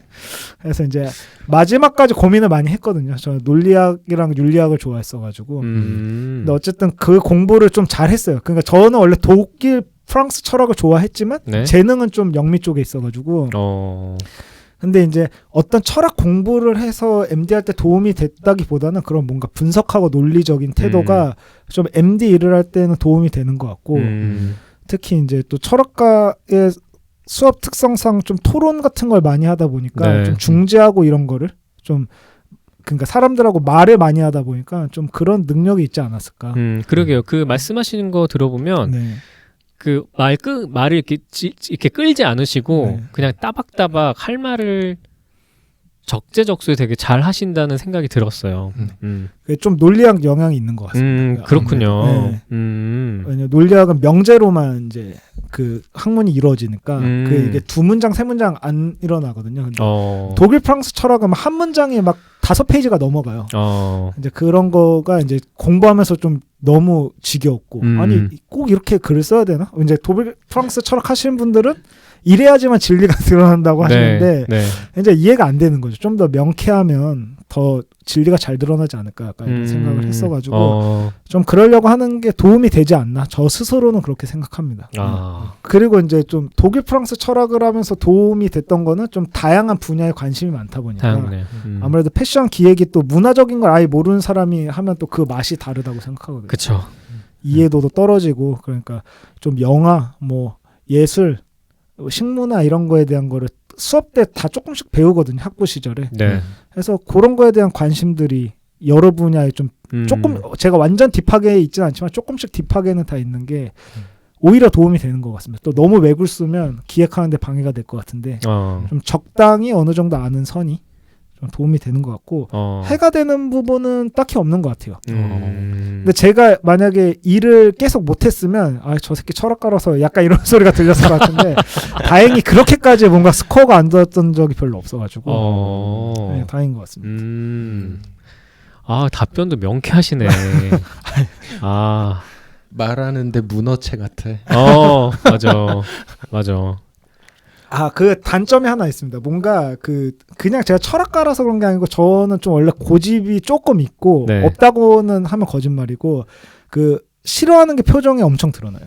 그래서 이제 마지막까지 고민을 많이 했거든요. 저는 논리학이랑 윤리학을 좋아했어가지고. 근데 어쨌든 그 공부를 좀 잘했어요. 그러니까 저는 원래 독일, 프랑스 철학을 좋아했지만 재능은 좀 영미 쪽에 있어가지고. 근데 이제 어떤 철학 공부를 해서 MD 할 때 도움이 됐다기보다는 그런 뭔가 분석하고 논리적인 태도가 좀 MD 일을 할 때는 도움이 되는 것 같고. 특히 이제 또 철학가의 수업 특성상 좀 토론 같은 걸 많이 하다 보니까 좀 중재하고 이런 거를 좀 그러니까 사람들하고 말을 많이 하다 보니까 좀 그런 능력이 있지 않았을까. 그러게요. 그 말씀하시는 거 들어보면 그 말을 이렇게 끌지 않으시고 네. 그냥 따박따박 할 말을 적재적소에 되게 잘 하신다는 생각이 들었어요. 좀 논리학 영향이 있는 것 같습니다. 그렇군요. 네. 왜냐면 논리학은 명제로만 이제 그 학문이 이루어지니까 그 이게 두 문장 세 문장 안 일어나거든요. 근데 독일 프랑스 철학은 한 문장에 막 5페이지가 넘어가요. 이제 그런 거가 이제 공부하면서 좀 너무 지겨웠고 아니 꼭 이렇게 글을 써야 되나? 이제 독일 프랑스 철학 하시는 분들은 이래야지만 진리가 드러난다고 하시는데 네. 이제 이해가 안 되는 거죠. 좀 더 명쾌하면 더 진리가 잘 드러나지 않을까 약간 이런 생각을 했어가지고 좀 그러려고 하는 게 도움이 되지 않나 저 스스로는 그렇게 생각합니다. 그리고 이제 좀 독일 프랑스 철학을 하면서 도움이 됐던 거는 좀 다양한 분야에 관심이 많다 보니까 아무래도 패션 기획이 또 문화적인 걸 아예 모르는 사람이 하면 또 그 맛이 다르다고 생각하거든요. 그렇죠. 이해도도 떨어지고 그러니까 좀 영화 뭐 예술 식문화 이런 거에 대한 거를 수업 때 다 조금씩 배우거든요. 학부 시절에. 네. 그래서 그런 거에 대한 관심들이 여러 분야에 좀 조금 제가 완전 딥하게 있지는 않지만 조금씩 딥하게는 다 있는 게 오히려 도움이 되는 것 같습니다. 또 너무 맥을 쓰면 기획하는 데 방해가 될 것 같은데 좀 적당히 어느 정도 아는 선이 좀 도움이 되는 것 같고 해가 되는 부분은 딱히 없는 것 같아요. 근데 제가 만약에 일을 계속 못했으면 저 새끼 철학가라서 약간 이런 소리가 들렸을 것 같은데 다행히 그렇게까지 뭔가 스코어가 안 들었던 적이 별로 없어가지고 네, 다행인 것 같습니다. 답변도 명쾌하시네. 말하는데 문어체 같아. 맞아. 그 단점이 하나 있습니다. 뭔가 그냥 제가 철학가라서 그런 게 아니고 저는 좀 원래 고집이 조금 있고 네. 없다고는 하면 거짓말이고 싫어하는 게 표정에 엄청 드러나요.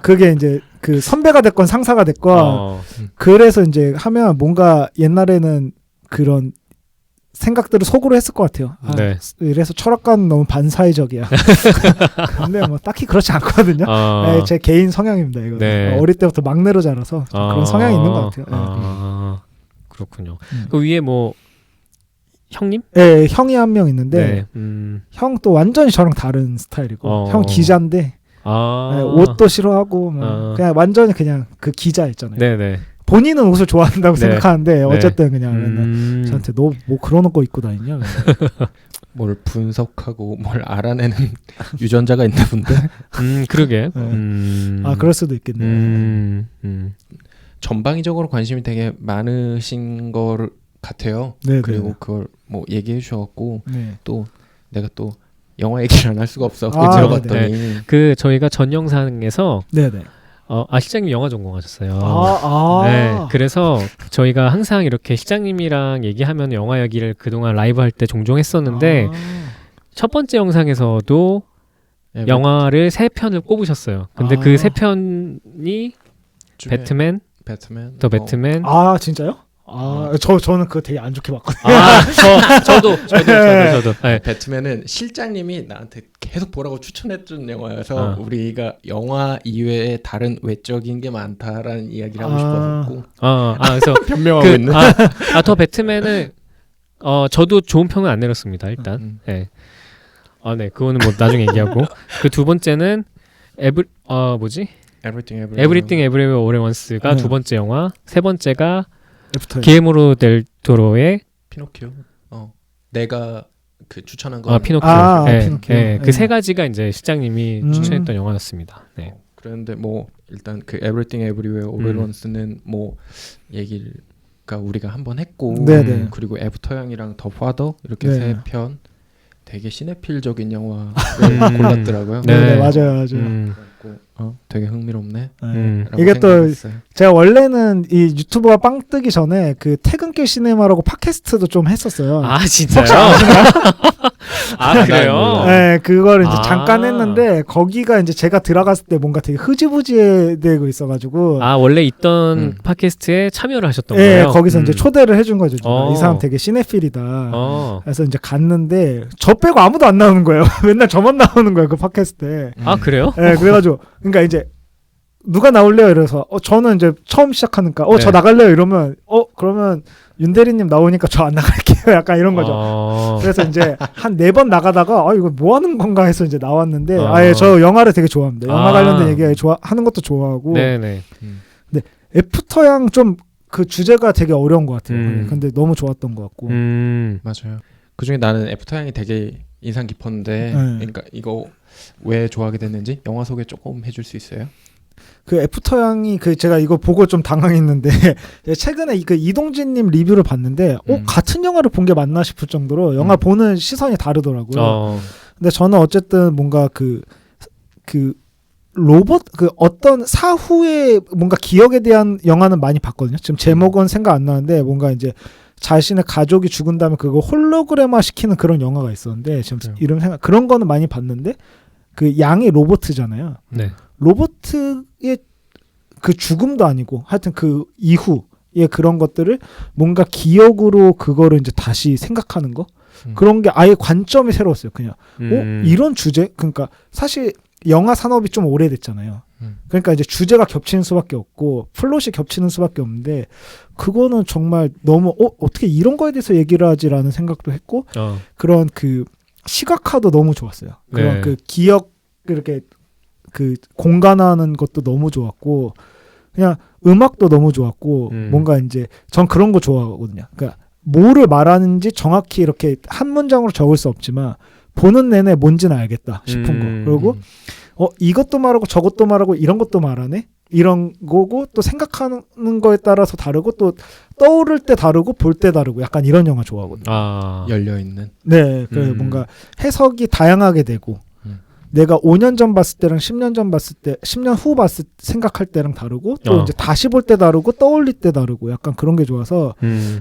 그게 이제 그 선배가 됐건 상사가 됐건 그래서 이제 하면 뭔가 옛날에는 그런 생각들을 속으로 했을 것 같아요. 네. 이래서 철학가는 너무 반사회적이야. 근데 뭐 딱히 그렇지 않거든요. 네, 제 개인 성향입니다. 이거 네. 어릴 때부터 막내로 자라서 그런 성향이 있는 것 같아요. 그렇군요. 그 위에 뭐 형님? 네, 형이 한 명 있는데 형 또 완전히 저랑 다른 스타일이고 형 기자인데 네, 옷도 싫어하고 그냥 완전히 그냥 그 기자 있잖아요. 네네. 본인은 옷을 좋아한다고 생각하는데 어쨌든 그냥 저한테 너 뭐 그런 거 입고 다니냐? 뭘 분석하고 뭘 알아내는 유전자가 있나 본데. 그러게. 그럴 수도 있겠네요. 전방위적으로 관심이 되게 많으신 거 같아요. 네, 그리고 그걸 뭐 얘기해 주셔갖고 또 내가 또 영화 얘기를 안 할 수가 없어서 들어봤더니 그 저희가 전 영상에서 네네. 실장님 영화 전공하셨어요. 네, 그래서 저희가 항상 이렇게 실장님이랑 얘기하면 영화 얘기를 그동안 라이브 할 때 종종 했었는데 첫 번째 영상에서도 영화를 3편을 꼽으셨어요. 근데 그 3편이 배트맨, 더 배트맨. 진짜요? 저는 그거 되게 안 좋게 봤거든요. 저도. 네. 배트맨은 실장님이 나한테 계속 보라고 추천해준 영화여서 우리가 영화 이외에 다른 외적인 게 많다라는 이야기를 하고 싶었고. 그래서 변명하고 있는. 더 배트맨은 저도 좋은 평은 안 내렸습니다. 일단. 네. 네, 그거는 뭐 나중에 얘기하고. 그 두 번째는 Everything Everywhere All at Once가 두 번째 영화. 세 번째가 기에모로 델 토로의 피노키오. 내가 그 추천한 거. 피노키오. 피노키오. 그 세 가지가 이제 실장님이 추천했던 영화였습니다. 네. 그런데 뭐 일단 그 Everything Everywhere All at Once는 뭐 얘기가 우리가 한번 했고, 그리고 애프터양이랑 더 파더 이렇게 3편 되게 시네필적인 영화를 골랐더라고요. 네, 맞아요. 되게 흥미롭네. 이게 또 제가 원래는 이 유튜브가 빵 뜨기 전에 그 퇴근길 시네마라고 팟캐스트도 좀 했었어요. 진짜요? 그래요? 네, 그걸 이제 잠깐 했는데 거기가 이제 제가 들어갔을 때 뭔가 되게 흐지부지되고 있어가지고 원래 있던 팟캐스트에 참여를 하셨던 거예요? 거예요? 네, 거기서 이제 초대를 해준 거죠. 이 사람 되게 시네필이다. 그래서 이제 갔는데 저 빼고 아무도 안 나오는 거예요. 맨날 저만 나오는 거예요, 그 팟캐스트에. 그래요? 네, 그래가지고 그러니까 이제 누가 나올래요? 이래서 저는 이제 처음 시작하니까 저 나갈래요? 이러면 그러면 윤대리님 나오니까 저 안 나갈게요. 약간 이런 거죠. 그래서 이제 한 4번 나가다가 이거 뭐 하는 건가 해서 이제 나왔는데 아예 저 영화를 되게 좋아합니다. 영화 관련된 얘기 하는 것도 좋아하고. 네네. 근데 애프터양 좀 그 주제가 되게 어려운 것 같아요. 근데 너무 좋았던 것 같고. 맞아요. 그중에 나는 애프터양이 되게 인상 깊었는데 그러니까 이거 왜 좋아하게 됐는지 영화 소개 조금 해줄 수 있어요? 그 애프터양이 그 제가 이거 보고 좀 당황했는데 최근에 그 이동진님 리뷰를 봤는데 같은 영화를 본 게 맞나 싶을 정도로 영화 보는 시선이 다르더라고요. 근데 저는 어쨌든 뭔가 그 로봇 그 어떤 사후의 뭔가 기억에 대한 영화는 많이 봤거든요. 지금 제목은 생각 안 나는데 뭔가 이제 자신의 가족이 죽은 다음에 그거 홀로그램화 시키는 그런 영화가 있었는데 지금 이름 생각 그런 거는 많이 봤는데 그 양이 로봇이잖아요. 네. 로봇의 그 죽음도 아니고 하여튼 그 이후의 그런 것들을 뭔가 기억으로 그거를 이제 다시 생각하는 거 그런 게 아예 관점이 새로웠어요. 그냥 이런 주제 그러니까 사실 영화 산업이 좀 오래됐잖아요. 그러니까 이제 주제가 겹치는 수밖에 없고 플롯이 겹치는 수밖에 없는데 그거는 정말 너무 어떻게 이런 거에 대해서 얘기를 하지라는 생각도 했고 그런 그 시각화도 너무 좋았어요. 그런 그 기억 이렇게 그 공간하는 것도 너무 좋았고 그냥 음악도 너무 좋았고 뭔가 이제 전 그런 거 좋아하거든요. 그러니까 뭐를 말하는지 정확히 이렇게 한 문장으로 적을 수 없지만 보는 내내 뭔지는 알겠다 싶은 거. 그리고 이것도 말하고 저것도 말하고 이런 것도 말하네. 이런 거고 또 생각하는 거에 따라서 다르고 또 떠오를 때 다르고 볼 때 다르고 약간 이런 영화 좋아하거든요. 열려 있는. 네, 그래서 뭔가 해석이 다양하게 되고 내가 5년 전 봤을 때랑 10년 전 봤을 때, 10년 후 봤을 생각할 때랑 다르고 또 이제 다시 볼 때 다르고 떠올릴 때 다르고 약간 그런 게 좋아서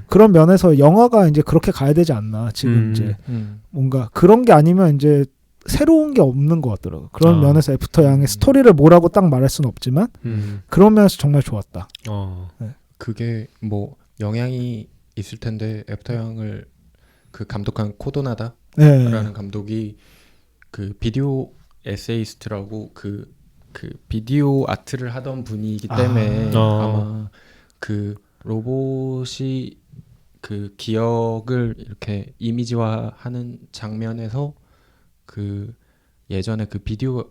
그런 면에서 영화가 이제 그렇게 가야 되지 않나 지금 이제 뭔가 그런 게 아니면 이제 새로운 게 없는 것 같더라고요. 그런 면에서 애프터 양의 스토리를 뭐라고 딱 말할 수는 없지만 그런 면에서 정말 좋았다. 네. 그게 뭐 영향이 있을 텐데 애프터 양을 그 감독한 코도나다라는 감독이 그 비디오 에세이스트라고 그 비디오 아트를 하던 분이기 때문에 아마 그 로봇이 그 기억을 이렇게 이미지화하는 장면에서 그 예전에 그 비디오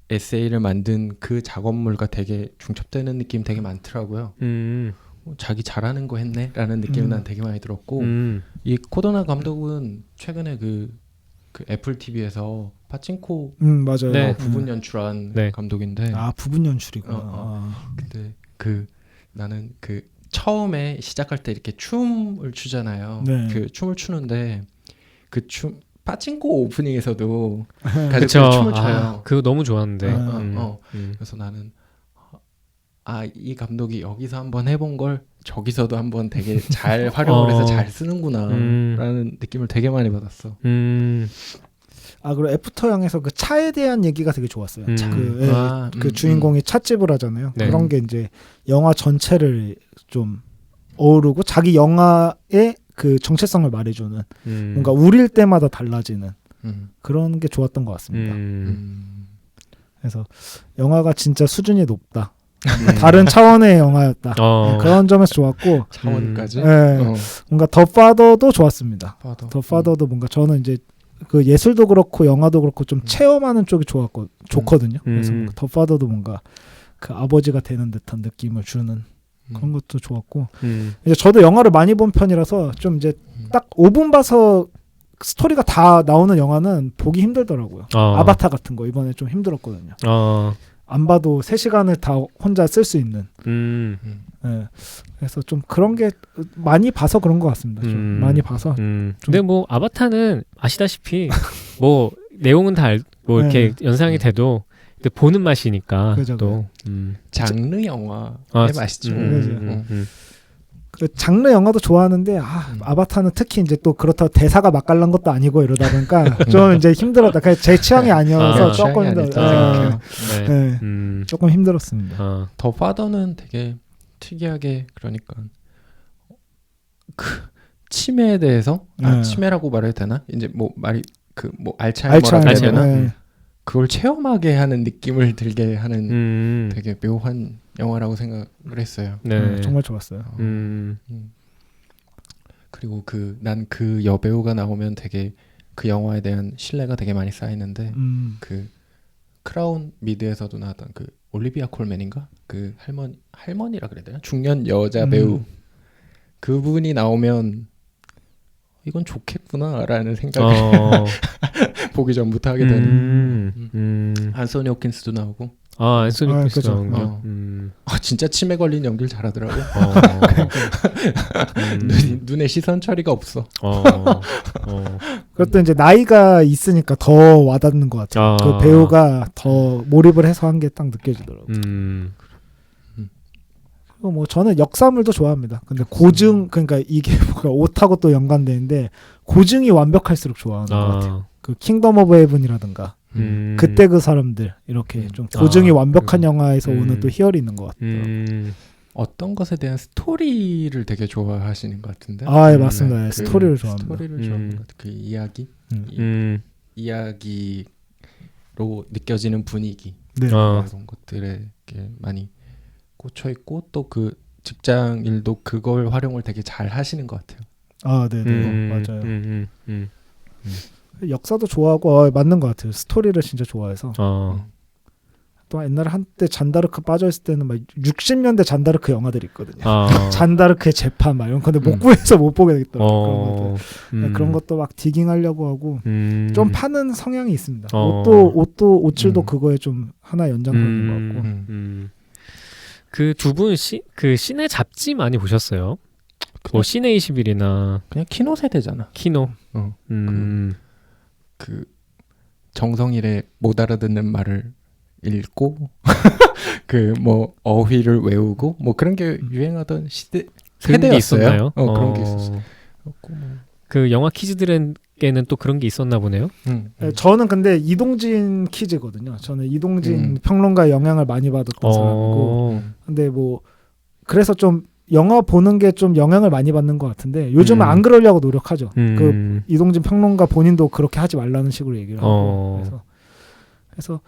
에세이를 만든 그 작업물과 되게 중첩되는 느낌 되게 많더라고요. 자기 잘하는 거 했네라는 느낌이 난 되게 많이 들었고 이 코도나 감독은 최근에 그 애플 TV에서 파친코 맞아요. 네. 부분 연출한 감독인데 부분 연출이구나. 근데 그 나는 그 처음에 시작할 때 이렇게 춤을 추잖아요. 그 춤을 추는데 그 춤 파친코 오프닝에서도 가족들이 춤을 춰요. 그거 너무 좋았는데. 그래서 나는 이 감독이 여기서 한번 해본 걸 저기서도 한번 되게 잘 활용을 해서 잘 쓰는구나 라는 느낌을 되게 많이 받았어. 그리고 애프터 양에서 그 차에 대한 얘기가 되게 좋았어요. 그 주인공이 찻집을 하잖아요. 그런 게 이제 영화 전체를 좀 어우르고 자기 영화의 그 정체성을 말해주는 뭔가 울릴 때마다 달라지는 그런 게 좋았던 것 같습니다. 그래서 영화가 진짜 수준이 높다. 다른 차원의 영화였다. 그런 점에서 좋았고 차원까지. 뭔가 더 파더도 좋았습니다. 더 파더도 뭔가 저는 이제 그 예술도 그렇고 영화도 그렇고 좀 체험하는 쪽이 좋거든요. 그래서 더 파더도 뭔가 그 아버지가 되는 듯한 느낌을 주는 그런 것도 좋았고 이제 저도 영화를 많이 본 편이라서 좀 이제 딱 5분 봐서 스토리가 다 나오는 영화는 보기 힘들더라고요. 아바타 같은 거 이번에 좀 힘들었거든요. 안 봐도 3시간을 다 혼자 쓸 수 있는. 네. 그래서 좀 그런 게 많이 봐서 그런 것 같습니다. 좀 많이 봐서. 근데 뭐 아바타는 아시다시피 뭐 내용은 다 뭐 이렇게 연상이 돼도 보는 맛이니까 그죠, 또 장르 영화의 맛이죠. 그 장르 영화도 좋아하는데 아바타는 특히 이제 또 그렇다고 대사가 맛깔난 것도 아니고 이러다 보니까 좀 이제 힘들었다. 그냥 제 취향이 아니어서 조금 조금 힘들었습니다. 더 파더는 되게 특이하게 그러니까 그 치매에 대해서 치매라고 말해야 되나? 이제 뭐 말이 그 뭐 알츠하이머라고 해야 되나? 그걸 체험하게 하는 느낌을 들게 하는 되게 묘한 영화라고 생각을 했어요. 네, 정말 좋았어요. 그리고 난 그 여배우가 나오면 되게 그 영화에 대한 신뢰가 되게 많이 쌓이는데 그 크라운 미드에서도 나왔던 그 올리비아 콜맨인가? 그 할머니라 그래야 되나? 중년 여자 배우 그분이 나오면 이건 좋겠구나라는 생각을 보기 전부터 하게 되는 안소니 호킨스도 나오고 안소니 호킨스 나오고 진짜 치매 걸린 연기를 잘하더라고. 눈에 시선 처리가 없어. 그것도 이제 나이가 있으니까 더 와닿는 것 같아요. 그 배우가 더 몰입을 해서 한 게 딱 느껴지더라고요. 그리고 뭐 저는 역사물도 좋아합니다. 근데 고증 그러니까 이게 옷하고 또 연관되는데 고증이 완벽할수록 좋아하는 것 같아요. 그 킹덤 오브 헤븐이라든가 그때 그 사람들 이렇게 좀 고증이 완벽한 영화에서 오는 또 희열이 있는 것 같아요. 어떤 것에 대한 스토리를 되게 좋아하시는 것 같은데. 예, 맞습니다. 스토리를 좋아합니다. 스토리를 좋아하는 것 같아요. 그 이야기, 이야기로 느껴지는 분위기 이런 것들에 많이 꽂혀 있고 또 그 직장 일도 그걸 활용을 되게 잘 하시는 것 같아요. 네네 맞아요. 역사도 좋아하고 맞는 것 같아요. 스토리를 진짜 좋아해서. 또 옛날에 한때 잔다르크 빠져있을 때는 막 60년대 잔다르크 영화들이 있거든요. 잔다르크의 재판 막 이런 건데 못 구해서 못 보게 되겠더라고요. 그런 것도 막 디깅하려고 하고 좀 파는 성향이 있습니다. 옷질도 그거에 좀 하나 연장선인 것 같고. 그 두 분 그 시내 잡지 많이 보셨어요? 뭐 시내 21이나 그냥 키노 세대잖아. 키노. 그 정성일의 못 알아듣는 말을 읽고 그 뭐 어휘를 외우고 뭐 그런 게 유행하던 세대였어요. 그런 게 있었어요. 그 영화 키즈들에게는 또 그런 게 있었나 보네요. 저는 근데 이동진 키즈거든요. 저는 이동진 평론가의 영향을 많이 받았던 사람이고, 근데 뭐 그래서 좀 영화 보는 게 좀 영향을 많이 받는 것 같은데 요즘은 안 그러려고 노력하죠. 그 이동진 평론가 본인도 그렇게 하지 말라는 식으로 얘기를 하고 그래서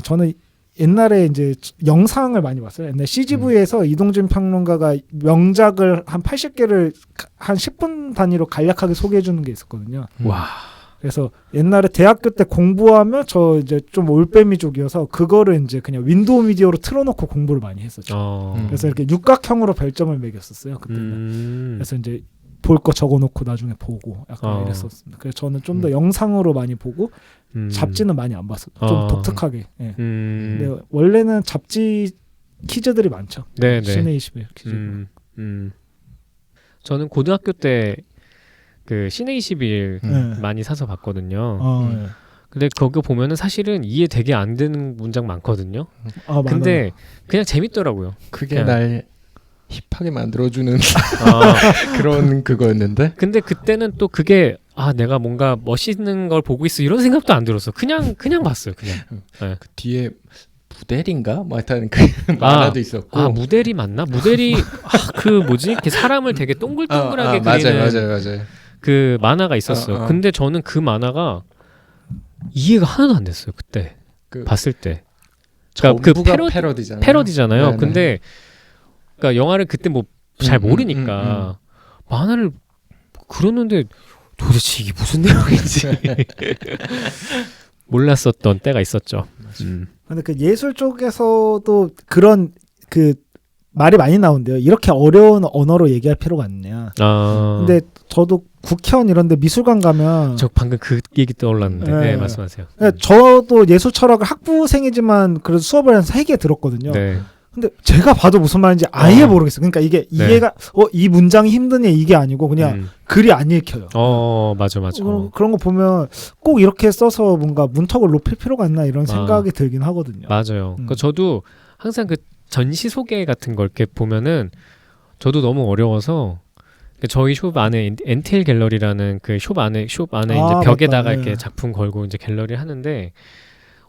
저는 옛날에 이제 영상을 많이 봤어요. 옛날 CGV에서 이동진 평론가가 명작을 한 80개를 한 10분 단위로 간략하게 소개해 주는 게 있었거든요. 와. 그래서 옛날에 대학교 때 공부하면 저 이제 좀 올빼미족이어서 그거를 이제 그냥 윈도우 미디어로 틀어놓고 공부를 많이 했었죠. 그래서 이렇게 육각형으로 별점을 매겼었어요. 그때는. 그래서 이제 볼 거 적어놓고 나중에 보고 약간 이랬었습니다. 그래서 저는 좀 더 영상으로 많이 보고 잡지는 많이 안 봤어요. 좀 독특하게. 예. 근데 원래는 잡지 퀴즈들이 많죠. 네네. 시내 21 퀴즈. 저는 고등학교 때 그 시내 21 많이 사서 봤거든요. 근데 거기 보면은 사실은 이해 되게 안 되는 문장 많거든요. 근데 그냥 재밌더라고요. 그게 날 힙하게 만들어주는 그런 그거였는데. 근데 그때는 또 그게 내가 뭔가 멋있는 걸 보고 있어 이런 생각도 안 들었어. 그냥 봤어요. 그냥. 네. 그 뒤에 무대리인가? 뭐 하여튼 그 만화도 있었고. 무대리 맞나? 무대리 그 뭐지? 이렇게 사람을 되게 동글동글하게 그리는 맞아요. 그 만화가 있었어요. 근데 저는 그 만화가 이해가 하나도 안 됐어요. 그때 봤을 때. 그러니까 그 패러디잖아요. 네네. 근데 그러니까 영화를 그때 뭐 잘 모르니까 만화를 그렸는데 도대체 이게 무슨 내용인지 몰랐었던 때가 있었죠. 근데 그 예술 쪽에서도 그런 그 말이 많이 나온대요. 이렇게 어려운 언어로 얘기할 필요가 없냐. 근데 저도 국현 이런데 미술관 가면 저 방금 그 얘기 떠올랐는데 네, 말씀하세요. 저도 예술 철학을 학부생이지만 그래도 수업을 한 3개 들었거든요. 네. 근데 제가 봐도 무슨 말인지 아예 모르겠어요. 그러니까 이게 이해가 이 문장이 힘드냐 이게 아니고 그냥 글이 안 읽혀요. 맞아. 그런 거 보면 꼭 이렇게 써서 뭔가 문턱을 높일 필요가 있나 이런 생각이 들긴 하거든요. 맞아요. 그러니까 저도 항상 그 전시 소개 같은 걸 이렇게 보면은 저도 너무 어려워서 저희 숍 안에 엔텔 갤러리라는 그 숍 안에 이제 벽에다가 이렇게 작품 걸고 이제 갤러리를 하는데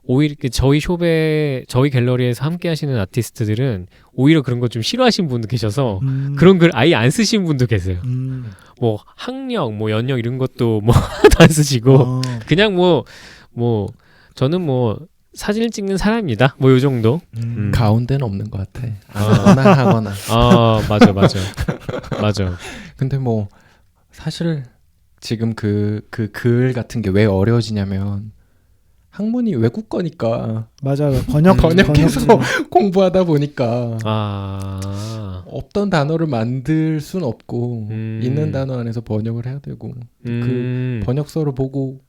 오히려 저희 갤러리에서 함께 하시는 아티스트들은 오히려 그런 거 좀 싫어하시는 분도 계셔서 그런 글 아예 안 쓰시는 분도 계세요. 뭐 학력, 뭐 연력 이런 것도 뭐 하나도 안 쓰시고 그냥 뭐 저는 뭐 사진을 찍는 사람입니다. 뭐 요 정도. 가운데는 없는 것 같아. 하거나. 맞아. 근데 뭐 사실 지금 그 글 같은 게 왜 어려워지냐면 학문이 외국 거니까 맞아요. 번역해서 공부하다 보니까 없던 단어를 만들 순 없고 있는 단어 안에서 번역을 해야 되고 그 번역서를 보고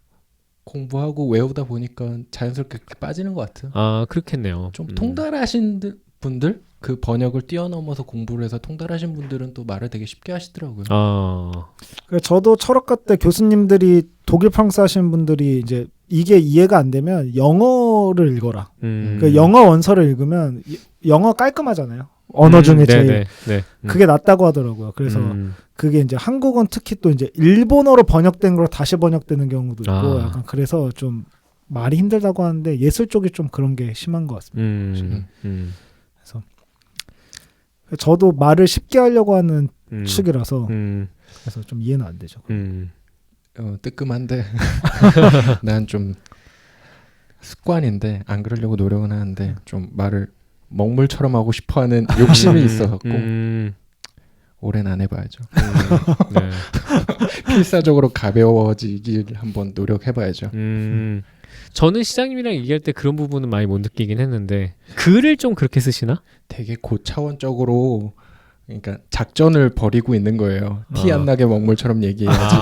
공부하고 외우다 보니까 자연스럽게 빠지는 것 같아요. 아 그렇겠네요. 좀 통달하신 분들 그 번역을 뛰어넘어서 공부를 해서 통달하신 분들은 또 말을 되게 쉽게 하시더라고요. 저도 철학과 때 교수님들이 독일 프랑스 하시는 분들이 이제 이게 이해가 안 되면 영어를 읽어라. 그 영어 원서를 읽으면 영어 깔끔하잖아요. 언어 중에 제일 그게 낫다고 하더라고요. 그래서 그게 이제 한국은 특히 또 이제 일본어로 번역된 걸 다시 번역되는 경우도 있고 약간 그래서 좀 말이 힘들다고 하는데 예술 쪽이 좀 그런 게 심한 것 같습니다. 그래서 저도 말을 쉽게 하려고 하는 축이라서 그래서 좀 이해는 안 되죠. 뜨끔한데 난 좀 습관인데 안 그러려고 노력은 하는데 좀 말을 먹물처럼 하고 싶어하는 욕심이 있어갖고 오래는 안 해봐야죠. 네. 필사적으로 가벼워지길 한번 노력해봐야죠. 저는 시장님이랑 얘기할 때 그런 부분은 많이 못 느끼긴 했는데 글을 좀 그렇게 쓰시나? 되게 고차원적으로 그러니까 작전을 벌이고 있는 거예요. 티 안 나게 먹물처럼 얘기해야지.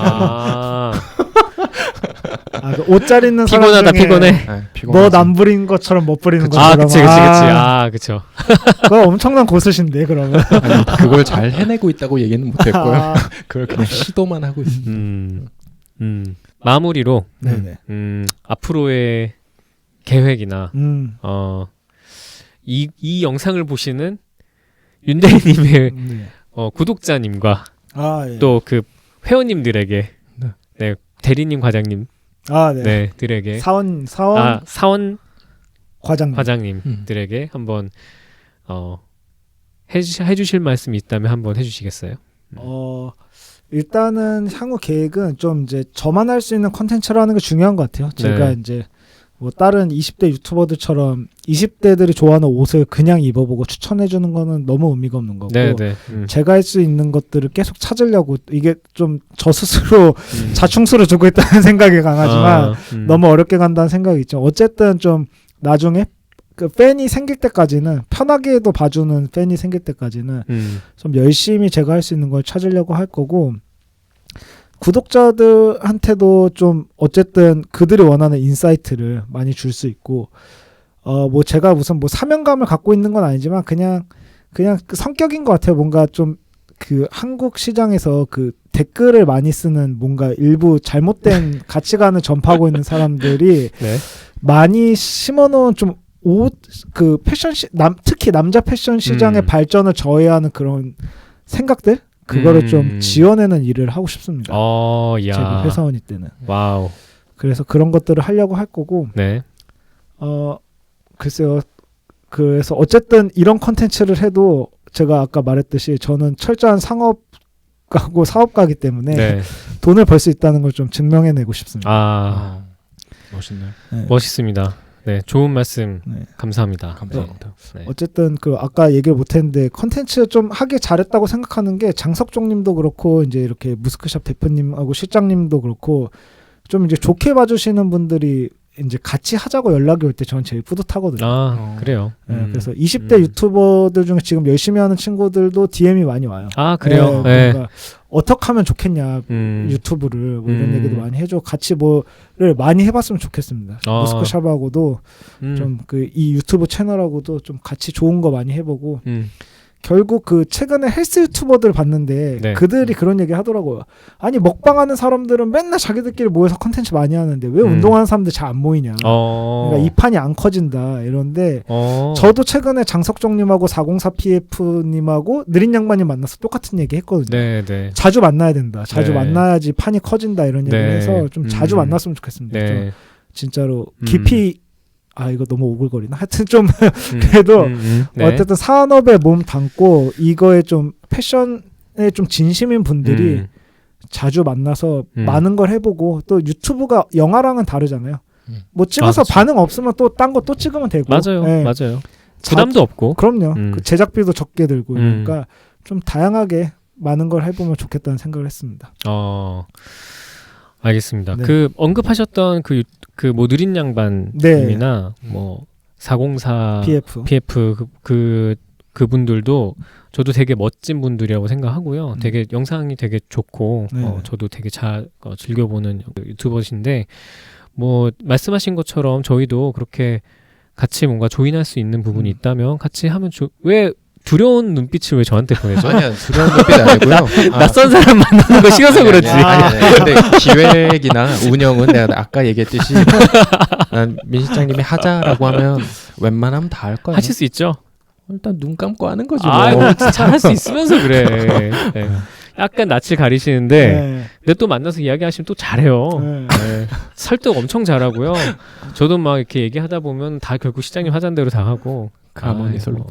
그 옷 잘 입는 사람 중에 피곤해. 뭐 남 부린 것처럼 못 부리는 것처럼. 그치. 그쵸. 그거 엄청난 고수신데 그러면. 아니, 그걸 잘 해내고 있다고 얘기는 못했고요. 그걸 그냥 시도만 하고 있습니다. 마무리로 앞으로의 계획이나 이 영상을 보시는 윤대리님의 구독자님과 또 그 회원님들에게 대리님 과장님 들에게 사원 과장님들에게 한번 해주실 말씀이 있다면 한번 해주시겠어요? 일단은 향후 계획은 좀 이제 저만 할 수 있는 콘텐츠라는 게 중요한 것 같아요. 제가 이제 뭐 다른 20대 유튜버들처럼 20대들이 좋아하는 옷을 그냥 입어보고 추천해주는 거는 너무 의미가 없는 거고 제가 할 수 있는 것들을 계속 찾으려고 이게 좀 저 스스로 자충수를 두고 있다는 생각이 강하지만 너무 어렵게 간다는 생각이 있죠. 어쨌든 좀 나중에 그 팬이 생길 때까지는 편하게도 봐주는 팬이 생길 때까지는 좀 열심히 제가 할 수 있는 걸 찾으려고 할 거고 구독자들한테도 좀 어쨌든 그들이 원하는 인사이트를 많이 줄 수 있고 뭐 제가 무슨 뭐 사명감을 갖고 있는 건 아니지만 그냥 그 성격인 것 같아요. 뭔가 좀 그 한국 시장에서 그 댓글을 많이 쓰는 뭔가 일부 잘못된 가치관을 전파하고 있는 사람들이 많이 심어놓은 좀 옷 그 패션 특히 남자 패션 시장의 발전을 저해하는 그런 생각들 그거를 좀 지어내는 일을 하고 싶습니다. 제가 회사원일 때는. 와우. 그래서 그런 것들을 하려고 할 거고. 글쎄요. 그래서 어쨌든 이런 콘텐츠를 해도 제가 아까 말했듯이 저는 철저한 상업가고 사업가이기 때문에 돈을 벌 수 있다는 걸 좀 증명해내고 싶습니다. 멋있네요. 멋있습니다. 네, 좋은 말씀 감사합니다. 어쨌든 그 아까 얘기를 못했는데 컨텐츠 좀 하기 잘했다고 생각하는 게 장석종님도 그렇고 이제 이렇게 무스크샵 대표님하고 실장님도 그렇고 좀 이제 좋게 봐주시는 분들이 이제 같이 하자고 연락이 올 때 저는 제일 뿌듯하거든요. 그래요. 그래서 20대 유튜버들 중에 지금 열심히 하는 친구들도 DM이 많이 와요. 그래요. 그러니까 어떻게 하면 좋겠냐 유튜브를 뭐 이런 얘기도 많이 해줘. 같이 뭐를 많이 해봤으면 좋겠습니다. 무스크샵하고도 좀 그 이 유튜브 채널하고도 좀 같이 좋은 거 많이 해보고. 결국 그 최근에 헬스 유튜버들 봤는데 그들이 그런 얘기 하더라고요. 아니 먹방하는 사람들은 맨날 자기들끼리 모여서 컨텐츠 많이 하는데 왜 운동하는 사람들 잘 안 모이냐. 그러니까 이 판이 안 커진다 이런데 저도 최근에 장석종님하고 404PF님하고 느린 양반님 만나서 똑같은 얘기 했거든요. 자주 만나야 된다. 자주 만나야지 판이 커진다 이런 얘기를 해서 좀 자주 만났으면 좋겠습니다. 좀 진짜로 깊이 이거 너무 오글거리나? 하여튼 좀 그래도 어쨌든 산업에 몸 담고 이거에 좀 패션에 좀 진심인 분들이 자주 만나서 많은 걸 해보고 또 유튜브가 영화랑은 다르잖아요. 뭐 찍어서 반응 없으면 또 딴 거 또 찍으면 되고 맞아요. 부담도 없고 그럼요. 그 제작비도 적게 들고 그러니까 좀 다양하게 많은 걸 해보면 좋겠다는 생각을 했습니다. 알겠습니다. 네. 그 언급하셨던 그 뭐 느린 양반님이나 네. 뭐 404 PF 그분들도 저도 되게 멋진 분들이라고 생각하고요. 되게 영상이 되게 좋고 네. 저도 되게 잘 즐겨보는 유튜버신데 뭐 말씀하신 것처럼 저희도 그렇게 같이 뭔가 조인할 수 있는 부분이 있다면 같이 하면 왜 두려운 눈빛을 왜 저한테 보내죠? 아니야, 두려운 눈빛 아니고요. 낯선 사람 만나는 거 싫어서 그렇지. 아니. 근데 기획이나 운영은 내가 아까 얘기했듯이 난 민 실장님이 하자라고 하면 웬만하면 다 할 거야. 하실 수 있죠? 일단 눈 감고 하는 거지. 뭐. 잘할 수 있으면서 그래. 네. 약간 낯을 가리시는데 네. 근데 또 만나서 이야기하시면 또 잘해요. 네. 설득 엄청 잘하고요. 저도 막 이렇게 얘기하다 보면 다 결국 시장님 하잔대로 다 하고 가만히 솔로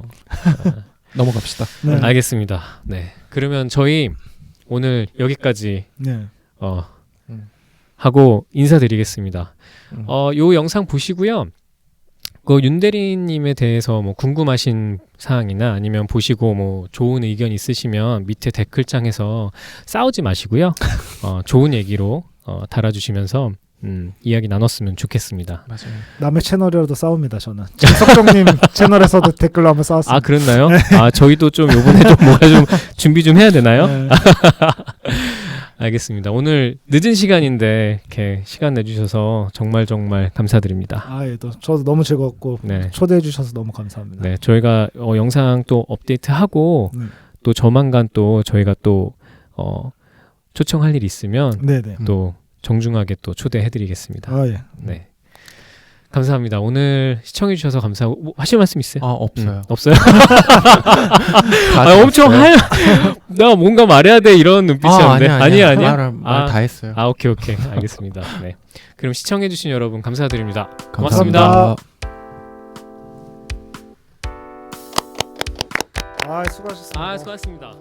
넘어갑시다. 네. 알겠습니다. 네. 그러면 저희 오늘 여기까지 네. 하고 인사드리겠습니다. 요 영상 보시고요. 그 윤대리님에 대해서 뭐 궁금하신 사항이나 아니면 보시고 뭐 좋은 의견 있으시면 밑에 댓글창에서 싸우지 마시고요. 좋은 얘기로 달아주시면서 이야기 나눴으면 좋겠습니다. 맞아요. 남의 채널이라도 싸웁니다. 저는 정석정님 채널에서도 댓글로 한번 싸웠습니다. 아 그랬나요? 네. 저희도 좀 요번에 좀 뭔가 좀 준비 좀 해야 되나요? 네. 알겠습니다. 오늘 늦은 시간인데 이렇게 시간 내주셔서 정말 감사드립니다. 저도 너무 즐겁고 네. 초대해 주셔서 너무 감사합니다. 네, 저희가 영상 또 업데이트하고 또 조만간 또 저희가 또 초청할 일 있으면 또 정중하게 또 초대해드리겠습니다. 예. 네. 감사합니다. 오늘 시청해주셔서 감사하고 뭐 하실 말씀 있어요? 없어요. 없어요? 엄청 내가 뭔가 말해야 돼 이런 눈빛이었는데 아니야. 말 다 했어요. 오케이 알겠습니다. 네. 그럼 시청해주신 여러분 감사드립니다. 고맙습니다. 수고하셨습니다. 수고하셨습니다.